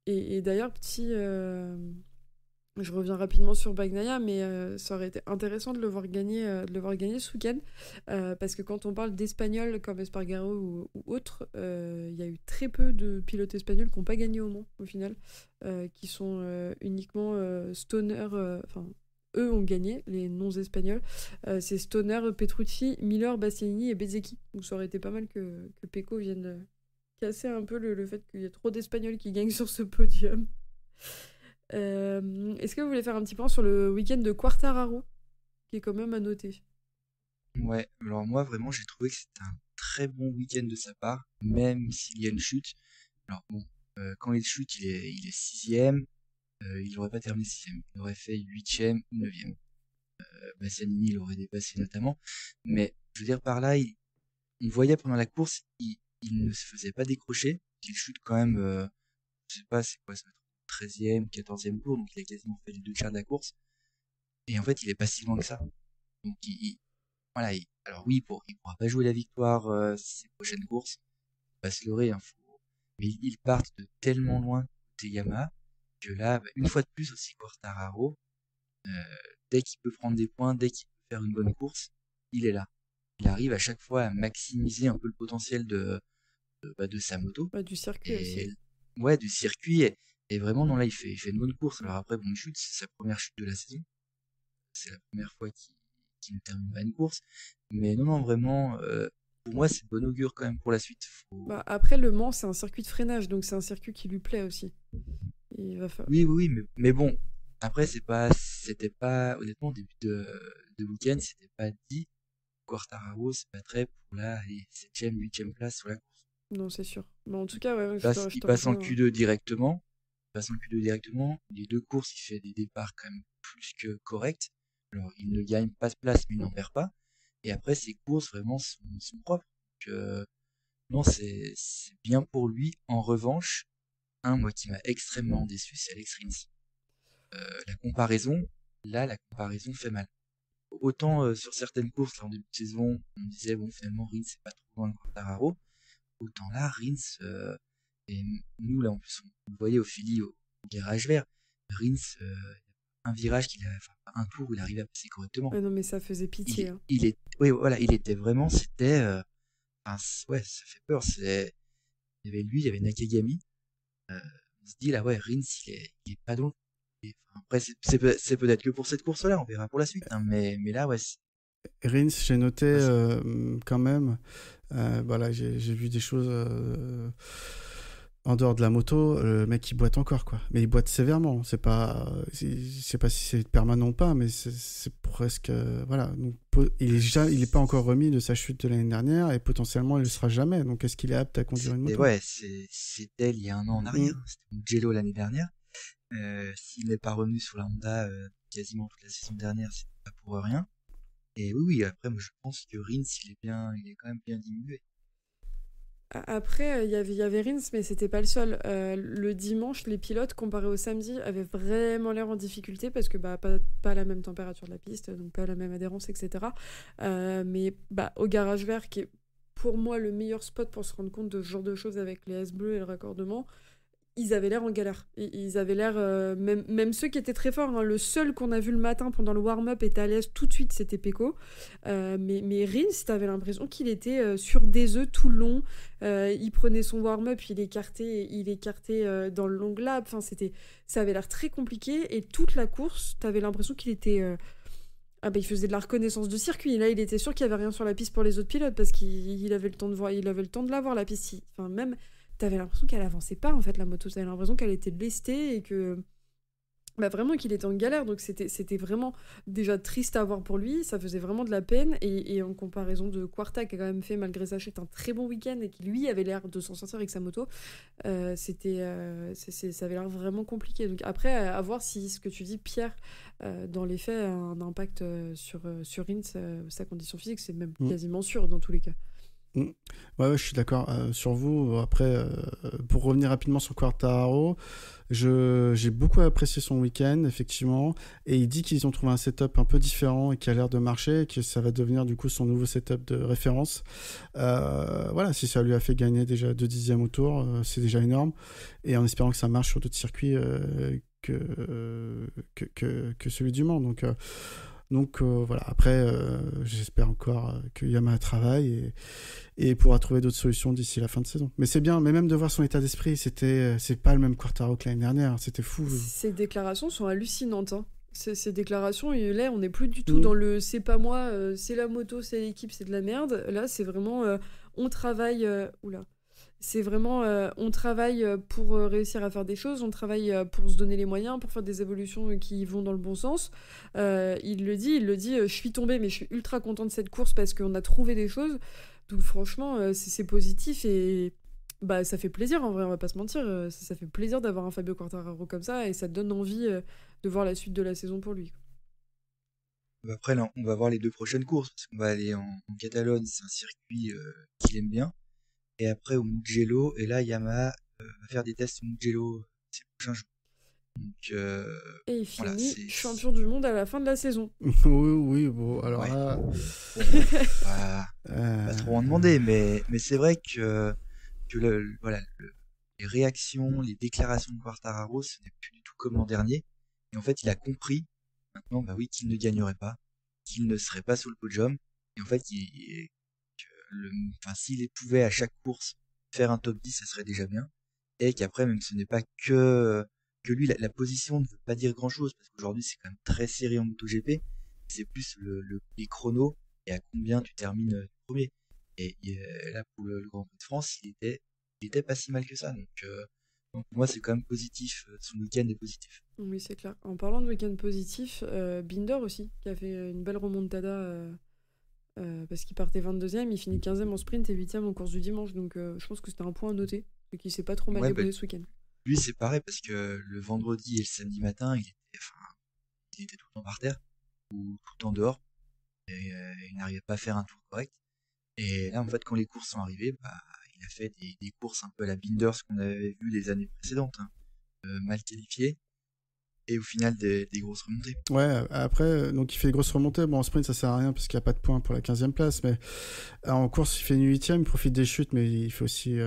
Et d'ailleurs, je reviens rapidement sur Bagnaia, mais ça aurait été intéressant de le voir gagner ce week-end, parce que quand on parle d'Espagnols comme Espargaro ou autres, il y a eu très peu de pilotes espagnols qui n'ont pas gagné au Mans, au final, qui sont uniquement Stoner, eux ont gagné, les non-espagnols, c'est Stoner, Petrucci, Miller, Bastianini et Bezzecchi, donc ça aurait été pas mal que Pecco vienne casser un peu le fait qu'il y ait trop d'Espagnols qui gagnent sur ce podium. Est-ce que vous voulez faire un petit point sur le week-end de Quartararo, qui est quand même à noter? Ouais, alors moi vraiment j'ai trouvé que c'était un très bon week-end de sa part, même s'il y a une chute. Alors bon, quand il chute, il est sixième, il n'aurait pas terminé sixième, il aurait fait huitième ou neuvième. Bastianini l'aurait dépassé notamment, mais je veux dire par là, on voyait pendant la course, il ne se faisait pas décrocher, il chute quand même, je sais pas c'est quoi, ça va être 13e, 14e tour, donc il a quasiment fait les 2 quarts de la course, et en fait il est pas si loin que ça. Donc voilà, alors oui, il pourra pas jouer la victoire ses prochaines courses, pas se leurrer, hein, mais ils partent de tellement loin côté Yamaha que là, une fois de plus aussi Quartararo, euh, dès qu'il peut prendre des points, dès qu'il peut faire une bonne course, il est là. Il arrive à chaque fois à maximiser un peu le potentiel de sa moto. Du circuit aussi. Et ouais, du circuit. Et vraiment, non, là, il fait une bonne course. Alors après, bon, il chute, c'est sa première chute de la saison. C'est la première fois qu'il ne termine pas une course. Mais non, vraiment, pour moi, c'est de bon augure quand même pour la suite. Après, Le Mans, c'est un circuit de freinage, donc c'est un circuit qui lui plaît aussi. Il va faire... Oui, mais bon, après, c'était pas, honnêtement, au début de week-end, c'était pas dit. Quartararo se battrait pour la 7e, 8e place sur la course. Non, c'est sûr. Mais en tout cas, ouais, Il passe en Q2 directement. Les 2 courses, il fait des départs quand même plus que corrects. Alors, il ne gagne pas de place, mais il n'en perd pas. Et après, ses courses vraiment sont propres. Donc, non, c'est bien pour lui. En revanche, moi qui m'a extrêmement déçu, c'est Alex Rins. La comparaison fait mal. Autant sur certaines courses, là, en début de saison, on disait, bon, finalement, Rins, c'est pas trop loin de Quartararo. Autant là, Rins, et nous, là, en plus, on le voyait au Philly, au garage vert. Rins, un virage un tour où il arrivait à passer correctement. Non, mais ça faisait pitié. Oui, voilà, il était vraiment, c'était, ouais, ça fait peur. Il y avait lui, il y avait Nakagami. On se dit là, ouais, Rins, il est pas donc. Après, c'est peut-être que pour cette course-là, on verra pour la suite. Hein, mais là, ouais. Rins, j'ai noté quand même. Voilà, j'ai vu des choses en dehors de la moto. Le mec, il boite encore, quoi. Mais il boite sévèrement. Je sais pas si c'est permanent ou pas, mais c'est presque. Voilà. Donc, il est pas encore remis de sa chute de l'année dernière et potentiellement, il ne le sera jamais. Donc, est-ce qu'il est apte à conduire une moto? Ouais, c'était il y a un an en arrière. C'était Mugello l'année dernière. S'il n'est pas revenu sur la Honda quasiment toute la saison dernière, c'est pas pour rien. Et oui, après, moi je pense que Rins, il est quand même bien diminué. Après, il y avait Rins, mais c'était pas le seul. Le dimanche, les pilotes, comparé au samedi, avaient vraiment l'air en difficulté parce que pas la même température de la piste, donc pas la même adhérence, etc. Mais au garage vert, qui est pour moi le meilleur spot pour se rendre compte de ce genre de choses avec les S bleus et le raccordement, ils avaient l'air en galère. Ils avaient l'air... même ceux qui étaient très forts, hein, le seul qu'on a vu le matin pendant le warm-up était à l'aise tout de suite, c'était Pecco. Mais Rins, t'avais l'impression qu'il était sur des œufs tout le long. Il prenait son warm-up, il écartait dans le long lap. Enfin, ça avait l'air très compliqué. Et toute la course, t'avais l'impression qu'il était... il faisait de la reconnaissance de circuit. Là, il était sûr qu'il n'y avait rien sur la piste pour les autres pilotes parce qu'il avait le temps de la voir, la piste. Enfin, même... T'avais l'impression qu'elle avançait pas, en fait, la moto. T'avais l'impression qu'elle était lestée et que... vraiment qu'il était en galère. Donc c'était vraiment déjà triste à voir pour lui. Ça faisait vraiment de la peine. Et en comparaison de Quarta, qui a quand même fait, malgré sa chute, un très bon week-end et qui, lui, avait l'air de s'en sortir avec sa moto, ça avait l'air vraiment compliqué. Donc après, à voir si ce que tu dis, Pierre, dans les faits, a un impact sur Rins, sa condition physique. C'est même quasiment sûr, dans tous les cas. Ouais, je suis d'accord sur vous. Après, pour revenir rapidement sur Quartararo, j'ai beaucoup apprécié son week-end, effectivement, et il dit qu'ils ont trouvé un setup un peu différent et qui a l'air de marcher, et que ça va devenir du coup son nouveau setup de référence. Voilà, si ça lui a fait gagner déjà 2 dixièmes au tour, c'est déjà énorme, et en espérant que ça marche sur d'autres circuits que celui du Mans. Donc voilà, après, j'espère encore que Yamaha travaille et pourra trouver d'autres solutions d'ici la fin de saison. Mais c'est bien, mais même de voir son état d'esprit, c'est pas le même Quartararo que l'année dernière, c'était fou. Ces déclarations sont hallucinantes. Hein. Ces déclarations, là, on n'est plus du tout dans le c'est pas moi, c'est la moto, c'est l'équipe, c'est de la merde. Là, c'est vraiment on travaille. C'est vraiment, on travaille pour réussir à faire des choses, on travaille pour se donner les moyens, pour faire des évolutions qui vont dans le bon sens. Il le dit, je suis tombé, mais je suis ultra content de cette course parce qu'on a trouvé des choses. Donc franchement, c'est positif et ça fait plaisir en vrai, on va pas se mentir. Ça fait plaisir d'avoir un Fabio Quartararo comme ça et ça donne envie de voir la suite de la saison pour lui. Après, là, on va voir les 2 prochaines courses parce qu'on va aller en Catalogne, c'est un circuit qu'il aime bien. Et après au Mugello, et là Yamaha va faire des tests au Mugello ces prochains jours. Donc, et il finit champion du monde à la fin de la saison. Oui, bon, alors ouais. Là... pas trop en demander, mais c'est vrai que les réactions, les déclarations de Quartararo, ce n'est plus du tout comme l'an dernier. Et en fait, il a compris maintenant qu'il ne gagnerait pas, qu'il ne serait pas sur le podium. Et en fait, s'il pouvait à chaque course faire un top 10, ça serait déjà bien. Et qu'après, même si ce n'est pas que lui, la position ne veut pas dire grand-chose, parce qu'aujourd'hui, c'est quand même très serré en MotoGP. C'est plus les chronos et à combien tu termines premier. Et là, pour le Grand Prix de France, il était pas si mal que ça. Donc pour moi, c'est quand même positif. Son week-end est positif. Oui, c'est clair. En parlant de week-end positif, Binder aussi, qui a fait une belle remontada parce qu'il partait 22e, il finit 15e en sprint et 8e en course du dimanche. Donc je pense que c'était un point à noter, et qu'il s'est pas trop mal débrouillé ce week-end. Lui, c'est pareil parce que le vendredi et le samedi matin, il était tout le temps par terre ou tout le temps dehors. Et il n'arrivait pas à faire un tour correct. Et là, en fait, quand les courses sont arrivées, il a fait des courses un peu à la Binder, ce qu'on avait vu les années précédentes, hein. Mal qualifiées. Et au final, des grosses remontées. Ouais, après, donc il fait des grosses remontées. Bon, en sprint, ça sert à rien parce qu'il n'y a pas de points pour la 15e place. Mais en course, il fait une 8e, il profite des chutes, mais il fait aussi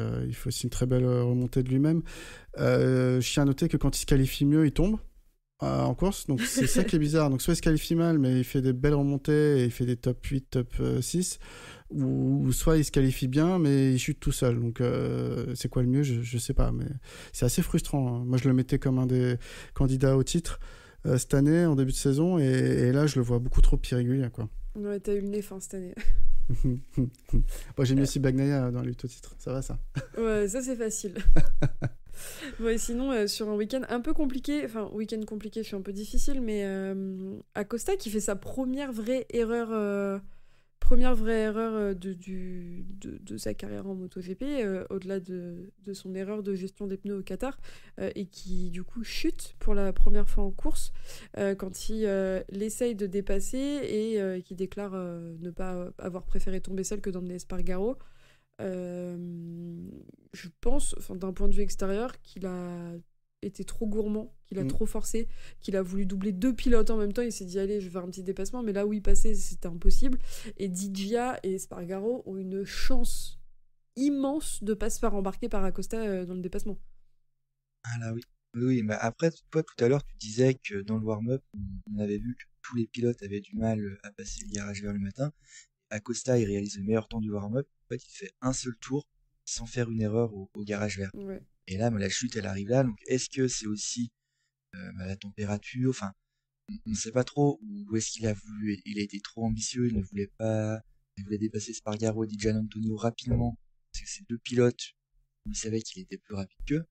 une très belle remontée de lui-même. Je tiens à noter que quand il se qualifie mieux, il tombe en course. Donc c'est ça qui est bizarre. Donc soit il se qualifie mal, mais il fait des belles remontées et il fait des top 8, top 6. Ou soit il se qualifie bien, mais il chute tout seul. Donc c'est quoi le mieux, je sais pas. Mais c'est assez frustrant, hein. Moi, je le mettais comme un des candidats au titre cette année, en début de saison. Et là, je le vois beaucoup trop irrégulier, quoi. Ouais, t'as eu le nez fin cette année. Bon, j'ai mis aussi Bagnaia dans la lutte au titre. Ça va, ça? Ouais, ça c'est facile. Ouais, sinon, sur un week-end un peu compliqué, enfin, week-end compliqué, je suis un peu difficile, mais Acosta qui fait sa première vraie erreur de sa carrière en MotoGP, au-delà de son erreur de gestion des pneus au Qatar, et qui du coup chute pour la première fois en course quand il essaye de dépasser et qui déclare ne pas avoir préféré tomber seul que d'emmener Espargaro. Je pense, d'un point de vue extérieur, qu'il a été trop gourmand, qu'il a trop forcé, qu'il a voulu doubler 2 pilotes en même temps. Il s'est dit allez, je vais faire un petit dépassement, mais là où il passait, c'était impossible. Et Di Gia et Espargaro ont une chance immense de pas se faire embarquer par Acosta dans le dépassement. Ah là oui, mais après toi tout à l'heure tu disais que dans le warm-up on avait vu que tous les pilotes avaient du mal à passer le garage vert le matin. Acosta, il réalise le meilleur temps du warm-up. En fait, il fait un seul tour sans faire une erreur au garage vert. Ouais. Et là, la chute, elle arrive là. Donc, est-ce que c'est aussi la température? Enfin, on ne sait pas trop. Ou est-ce qu'il a voulu? Il a été trop ambitieux. Il ne voulait pas. Il voulait dépasser Espargaro et Di Giannantonio rapidement. Parce que ces deux pilotes, il savait qu'il était plus rapide qu'eux.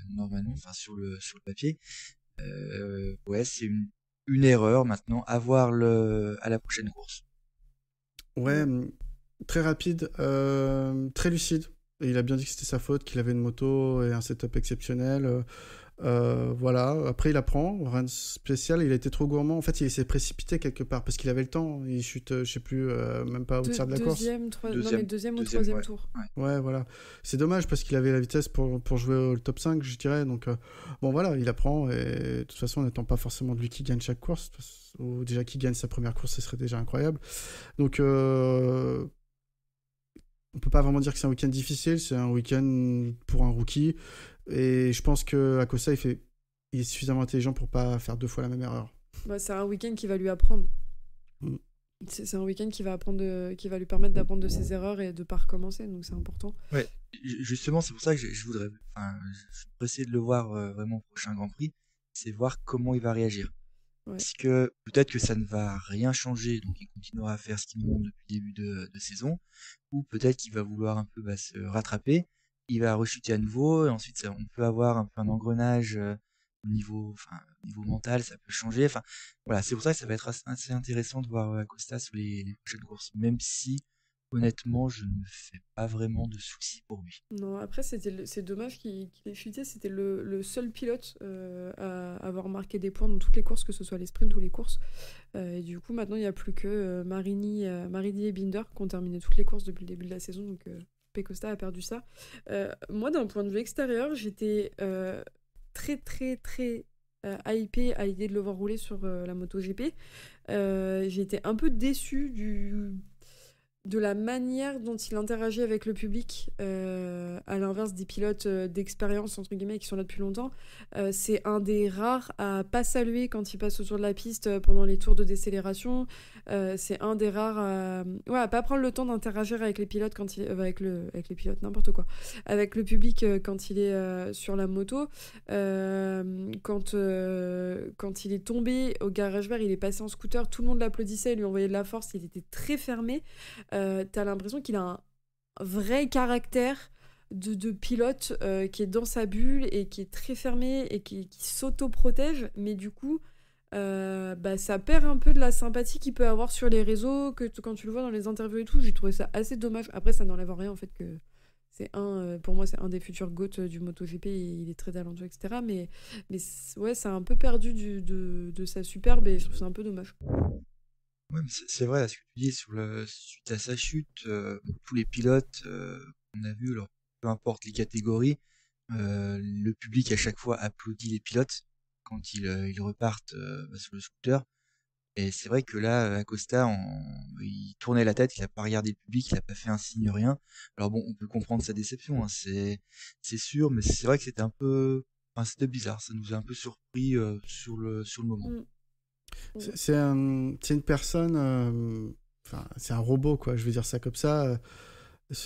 Normalement, enfin sur le papier. Ouais, c'est une erreur maintenant. À voir à la prochaine course. Ouais, très rapide, très lucide. Et il a bien dit que c'était sa faute, qu'il avait une moto et un setup exceptionnel. Voilà, après il apprend, rien de spécial. Il a été trop gourmand. En fait, il s'est précipité quelque part parce qu'il avait le temps. Il chute, je sais plus, même pas au tiers de la course. Deuxième ou troisième tour. Ouais, voilà. C'est dommage parce qu'il avait la vitesse pour jouer au top 5, je dirais. Donc, bon, voilà, il apprend. Et de toute façon, on n'attend pas forcément de lui qui gagne chaque course. Ou déjà qui gagne sa première course, ce serait déjà incroyable. Donc, on peut pas vraiment dire que c'est un week-end difficile. C'est un week-end pour un rookie. Et je pense que Acosta, il est suffisamment intelligent pour pas faire 2 fois la même erreur. Bah, c'est un week-end qui va lui apprendre. C'est un week-end qui va lui permettre d'apprendre de ses erreurs et de pas recommencer, donc c'est important. Ouais, justement, c'est pour ça que je suis pressé de le voir vraiment au prochain Grand Prix, c'est voir comment il va réagir. Ouais. Parce que peut-être que ça ne va rien changer, donc il continuera à faire ce qu'il montre depuis le début de saison, ou peut-être qu'il va vouloir un peu se rattraper, il va rechuter à nouveau, et ensuite on peut avoir un peu un engrenage au niveau mental, ça peut changer. Enfin, voilà, c'est pour ça que ça va être assez intéressant de voir Acosta sur les prochaines courses, même si honnêtement, je ne me fais pas vraiment de soucis pour lui. Non, après, c'est dommage qu'il ait chuté. C'était le seul pilote à avoir marqué des points dans toutes les courses, que ce soit les sprints ou les courses. Et du coup, maintenant, il n'y a plus que Marini et Binder qui ont terminé toutes les courses depuis le début de la saison. Donc, Costa a perdu ça. Moi, d'un point de vue extérieur, j'étais très, très, très hypée à l'idée de le voir rouler sur la MotoGP. J'ai été un peu déçue de la manière dont il interagit avec le public, à l'inverse des pilotes d'expérience, entre guillemets, qui sont là depuis longtemps. C'est un des rares à pas saluer quand il passe autour de la piste pendant les tours de décélération. C'est un des rares à pas prendre le temps d'interagir avec les pilotes quand il est, avec les pilotes, n'importe quoi. Avec le public quand il est sur la moto. Quand il est tombé au garage vert, il est passé en scooter, tout le monde l'applaudissait, il lui envoyait de la force, il était très fermé. T'as l'impression qu'il a un vrai caractère de pilote qui est dans sa bulle et qui est très fermé et qui s'auto-protège, mais du coup ça perd un peu de la sympathie qu'il peut avoir sur les réseaux, quand tu le vois dans les interviews et tout. J'ai trouvé ça assez dommage. Après, ça n'enlève rien en fait que pour moi c'est un des futurs GOAT du MotoGP, et il est très talentueux, etc. Mais ouais, ça a un peu perdu de sa superbe, et je trouve ça un peu dommage. Ouais, mais c'est vrai, là, ce que tu dis suite à sa chute, tous les pilotes qu'on a vus, alors peu importe les catégories, le public à chaque fois applaudit les pilotes quand ils repartent sur le scooter. Et c'est vrai que là, Acosta, il tournait la tête, il a pas regardé le public, il a pas fait un signe, rien. Alors bon, on peut comprendre sa déception, hein, c'est sûr, mais c'est vrai que c'était un peu, enfin, c'était bizarre, ça nous a un peu surpris sur le moment. C'est une personne, enfin, c'est un robot, quoi, je veux dire ça comme ça.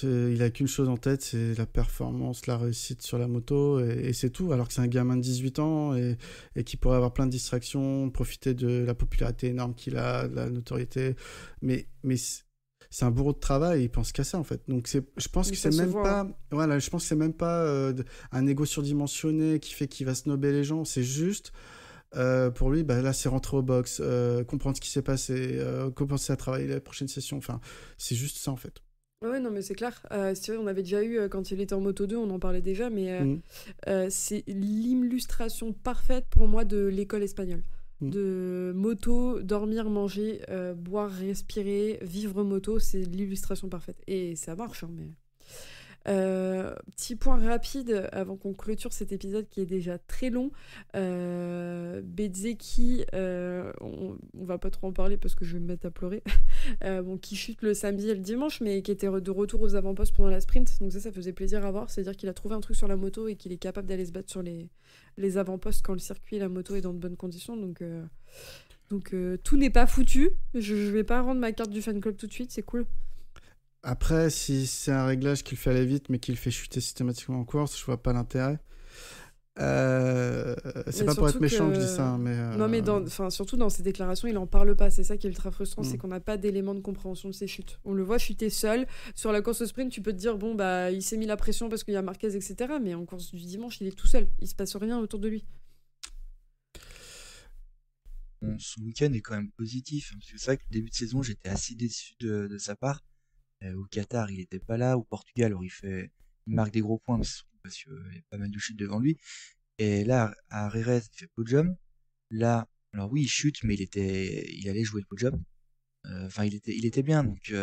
Il a qu'une chose en tête, c'est la performance, la réussite sur la moto, et c'est tout, alors que c'est un gamin de 18 ans et qui pourrait avoir plein de distractions, profiter de la popularité énorme qu'il a, de la notoriété, mais c'est un bourreau de travail, il pense qu'à ça en fait. Donc je pense que c'est même pas, voilà, je pense que c'est même pas un ego surdimensionné qui fait qu'il va snobber les gens, c'est juste pour lui, là c'est rentrer au box, comprendre ce qui s'est passé, commencer à travailler la prochaine session, enfin c'est juste ça en fait. Ouais, non, mais c'est clair. C'est vrai, on avait déjà eu, quand il était en Moto 2, on en parlait déjà, mais c'est l'illustration parfaite pour moi de l'école espagnole. De moto, dormir, manger, boire, respirer, vivre moto, c'est l'illustration parfaite. Et ça marche, hein, mais... Petit point rapide avant qu'on clôture cet épisode qui est déjà très long. Bezzecchi, on va pas trop en parler parce que je vais me mettre à pleurer. Qui chute le samedi et le dimanche, mais qui était de retour aux avant-postes pendant la sprint. Donc ça faisait plaisir à voir. C'est-à-dire qu'il a trouvé un truc sur la moto et qu'il est capable d'aller se battre sur les avant-postes quand le circuit et la moto est dans de bonnes conditions. Donc tout n'est pas foutu. Je vais pas rendre ma carte du fan club tout de suite, c'est cool. Après, si c'est un réglage qui le fait aller vite, mais qui le fait chuter systématiquement en course, je vois pas l'intérêt. C'est pas pour être méchant que je dis ça, mais... Non, mais surtout dans ses déclarations, il en parle pas. C'est ça qui est ultra frustrant, c'est qu'on n'a pas d'éléments de compréhension de ses chutes. On le voit chuter seul. Sur la course au sprint, tu peux te dire, bon, il s'est mis la pression parce qu'il y a Marquez, etc. Mais en course du dimanche, il est tout seul. Il se passe rien autour de lui. Son week-end est quand même positif, hein, parce que c'est vrai que le début de saison, j'étais assez déçu de sa part. Au Qatar, il était pas là. Au Portugal, alors il marque des gros points, mais c'est parce qu'il y a pas mal de chutes devant lui. Et là, à Jerez, il fait podium. Là, alors oui, il chute, mais il allait jouer le podium. Enfin, il était bien. Donc,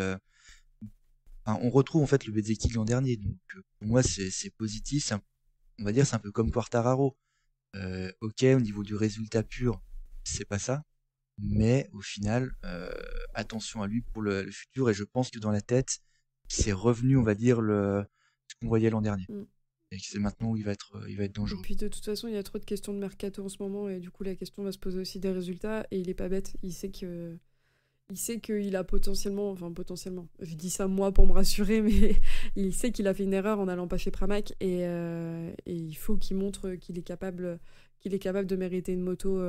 on retrouve en fait le Bezzecchi de l'an dernier. Donc, pour moi, c'est positif. On va dire, c'est un peu comme Quartararo. Ok, au niveau du résultat pur, c'est pas ça. Mais au final, attention à lui pour le futur, et je pense que dans la tête, c'est revenu, on va dire, ce qu'on voyait l'an dernier. Et c'est maintenant où il va être dangereux. Et puis de toute façon, il y a trop de questions de mercato en ce moment, et du coup la question va se poser aussi des résultats, et il est pas bête, il sait qu'il a potentiellement, je dis ça moi pour me rassurer, mais il sait qu'il a fait une erreur en allant pas chez Pramac, et il faut qu'il montre qu'il est capable de mériter une moto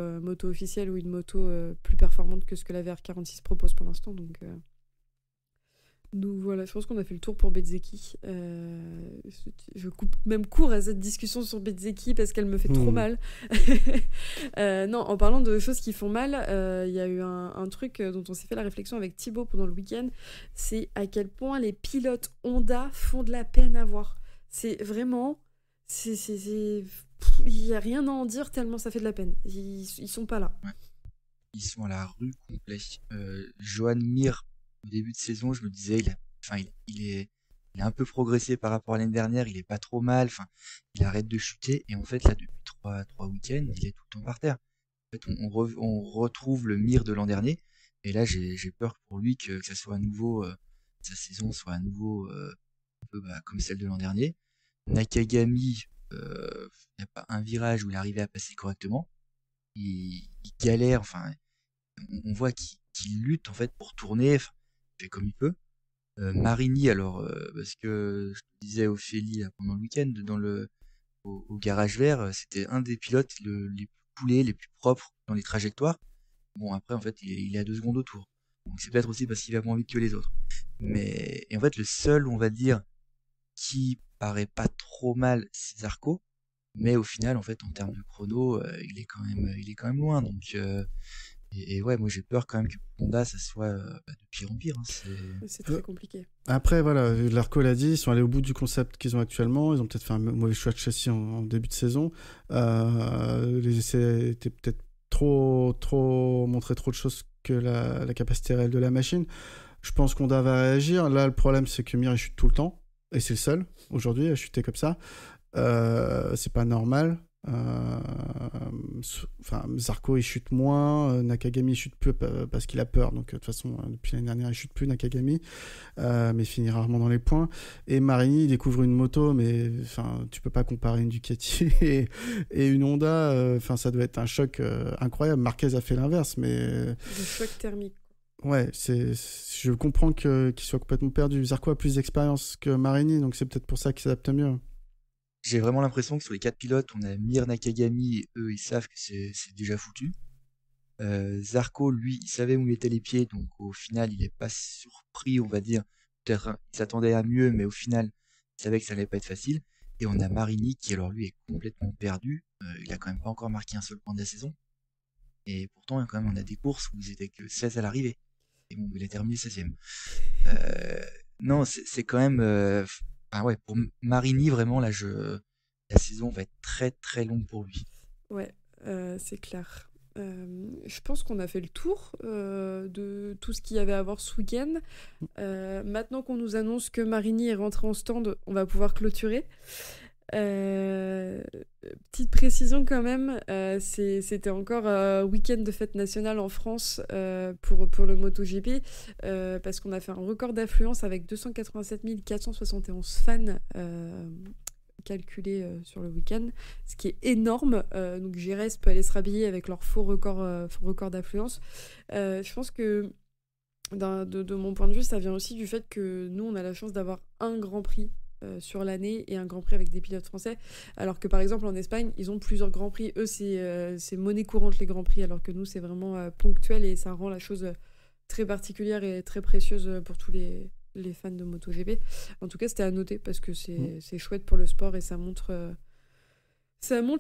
officielle, ou une moto plus performante que ce que la VR46 propose pour l'instant. Donc voilà, je pense qu'on a fait le tour pour Bezzecchi. Je coupe même court à cette discussion sur Bezzecchi parce qu'elle me fait trop mal. Non, en parlant de choses qui font mal, il y a eu un truc dont on s'est fait la réflexion avec Thibaut pendant le week-end, c'est à quel point les pilotes Honda font de la peine à voir. C'est vraiment... il n'y a rien à en dire tellement ça fait de la peine. Ils sont pas là. Ouais. Ils sont à la rue complet. Johan Mir, au début de saison, je me disais, il est un peu progressé par rapport à l'année dernière, il est pas trop mal, il arrête de chuter, et en fait là depuis trois week-ends, il est tout le temps par terre. En fait, on retrouve le Mir de l'an dernier, et là j'ai peur pour lui que ça soit à nouveau sa saison soit à nouveau un peu comme celle de l'an dernier. Nakagami, il n'y a pas un virage où il arrivait à passer correctement. Il galère, enfin, on voit qu'il lutte en fait pour tourner, il fait comme il peut. Marini, alors, parce que je te disais Ophélie pendant le week-end, au garage vert, c'était un des pilotes les plus coulés, les plus propres dans les trajectoires. Bon, après, en fait, il est à 2 secondes autour. Donc c'est peut-être aussi parce qu'il va moins vite que les autres. Et en fait, le seul, on va dire, qui paraît pas trop mal, c'est Zarco. Mais au final, en fait, en termes de chrono, il est quand même loin. Donc, et ouais, moi j'ai peur quand même que pour Honda, ça soit de pire en pire. Hein. C'est très compliqué. Après, voilà, Larco l'a dit, ils sont allés au bout du concept qu'ils ont actuellement. Ils ont peut-être fait un mauvais choix de châssis en début de saison. Les essais étaient peut-être montraient trop de choses que la capacité réelle de la machine. Je pense qu'Honda va réagir. Là, le problème, c'est que Mir, il chute tout le temps. Et c'est le seul, aujourd'hui, à chuter comme ça. C'est pas normal. Zarco il chute moins, Nakagami il chute peu parce qu'il a peur, donc de toute façon depuis l'année dernière il chute plus Nakagami, mais il finit rarement dans les points. Et Marini il découvre une moto, mais tu peux pas comparer une Ducati et une Honda, ça doit être un choc incroyable. Marquez a fait l'inverse, mais le choc thermique. Ouais, je comprends qu'il soit complètement perdu. Zarco a plus d'expérience que Marini, donc c'est peut-être pour ça qu'il s'adapte mieux. J'ai vraiment l'impression que sur les 4 pilotes, on a Mir, Nakagami, et eux, ils savent que c'est déjà foutu. Zarco, lui, il savait où mettaient les pieds, donc au final, il est pas surpris, on va dire. Peut-être il s'attendait à mieux, mais au final, il savait que ça allait pas être facile. Et on a Marini, qui alors lui est complètement perdu. Il a quand même pas encore marqué un seul point de la saison. Et pourtant, quand même, on a des courses où ils étaient que 16 à l'arrivée. Et bon, il a terminé 16e. Non, c'est quand même... ouais, pour Marini, vraiment, là, la saison va être très très longue pour lui. Ouais, c'est clair. Je pense qu'on a fait le tour de tout ce qu'il y avait à voir ce week-end. Maintenant qu'on nous annonce que Marini est rentré en stand, on va pouvoir clôturer. Petite précision quand même, c'était encore week-end de fête nationale en France pour le MotoGP, parce qu'on a fait un record d'affluence avec 287 471 fans calculés sur le week-end, ce qui est énorme. Donc GRS peut aller se rhabiller avec leur faux record d'affluence. Je pense que de mon point de vue, ça vient aussi du fait que nous, on a la chance d'avoir un Grand Prix sur l'année et un Grand Prix avec des pilotes français, alors que par exemple en Espagne ils ont plusieurs Grands Prix. Eux c'est monnaie courante les Grands Prix, alors que nous c'est vraiment ponctuel, et ça rend la chose très particulière et très précieuse pour tous les fans de MotoGP. En tout cas c'était à noter parce que c'est chouette pour le sport, et ça montre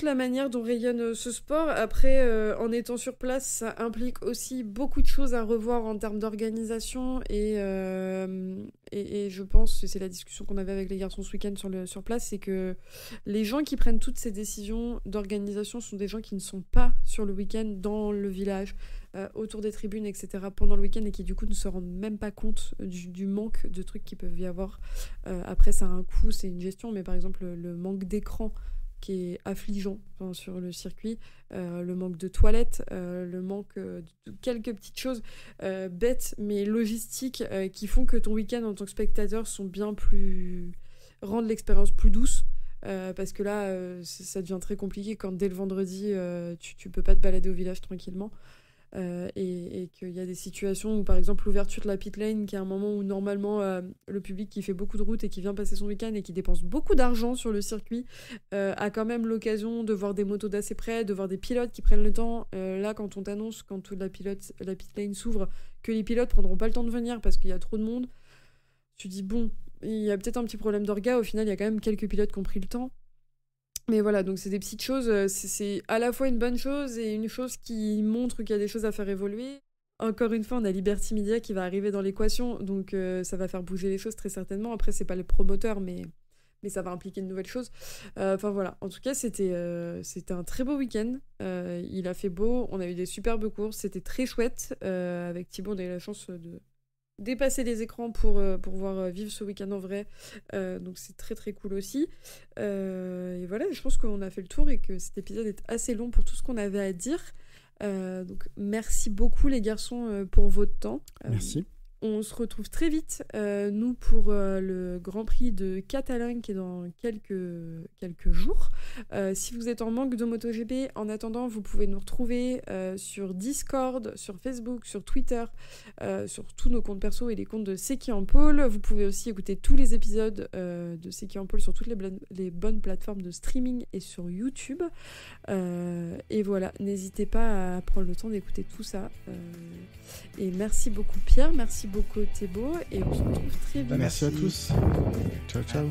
la manière dont rayonne ce sport. Après, en étant sur place, ça implique aussi beaucoup de choses à revoir en termes d'organisation. Et je pense, c'est la discussion qu'on avait avec les garçons ce week-end sur place, c'est que les gens qui prennent toutes ces décisions d'organisation sont des gens qui ne sont pas sur le week-end dans le village, autour des tribunes, etc. pendant le week-end, et qui du coup ne se rendent même pas compte du manque de trucs qui peuvent y avoir. Après, ça a un coût, c'est une gestion, mais par exemple, le manque d'écran qui est affligeant sur le circuit, le manque de toilettes, le manque de quelques petites choses bêtes mais logistiques qui font que ton week-end en tant que spectateur rendent l'expérience plus douce, parce que là ça devient très compliqué quand dès le vendredi tu peux pas te balader au village tranquillement. Et qu'il y a des situations où par exemple l'ouverture de la pit lane, qui est un moment où normalement le public qui fait beaucoup de route et qui vient passer son week-end et qui dépense beaucoup d'argent sur le circuit a quand même l'occasion de voir des motos d'assez près, de voir des pilotes qui prennent le temps. Là quand on t'annonce, quand la pit lane s'ouvre, que les pilotes prendront pas le temps de venir parce qu'il y a trop de monde, tu dis bon, il y a peut-être un petit problème d'orga. Au final il y a quand même quelques pilotes qui ont pris le temps. Mais voilà, donc c'est des petites choses, c'est à la fois une bonne chose et une chose qui montre qu'il y a des choses à faire évoluer. Encore une fois, on a Liberty Media qui va arriver dans l'équation, donc ça va faire bouger les choses très certainement. Après, c'est pas le promoteur, mais ça va impliquer de nouvelles choses. Enfin voilà, en tout cas, c'était un très beau week-end. Il a fait beau, on a eu des superbes courses, c'était très chouette. Avec Thibaut, on a eu la chance de dépasser les écrans pour pouvoir vivre ce week-end en vrai, donc c'est très très cool aussi, et voilà, je pense qu'on a fait le tour et que cet épisode est assez long pour tout ce qu'on avait à dire, donc merci beaucoup les garçons pour votre temps. Merci. On se retrouve très vite, nous, pour le Grand Prix de Catalogne qui est dans quelques jours. Si vous êtes en manque de MotoGP, en attendant, vous pouvez nous retrouver sur Discord, sur Facebook, sur Twitter, sur tous nos comptes perso et les comptes de Seki en Pôle. Vous pouvez aussi écouter tous les épisodes de Seki en Pôle sur toutes les bonnes plateformes de streaming et sur YouTube. Et voilà, n'hésitez pas à prendre le temps d'écouter tout ça. Et merci beaucoup Pierre, merci beaucoup Thébault, et on se retrouve très vite. Merci à tous. Ciao, ciao.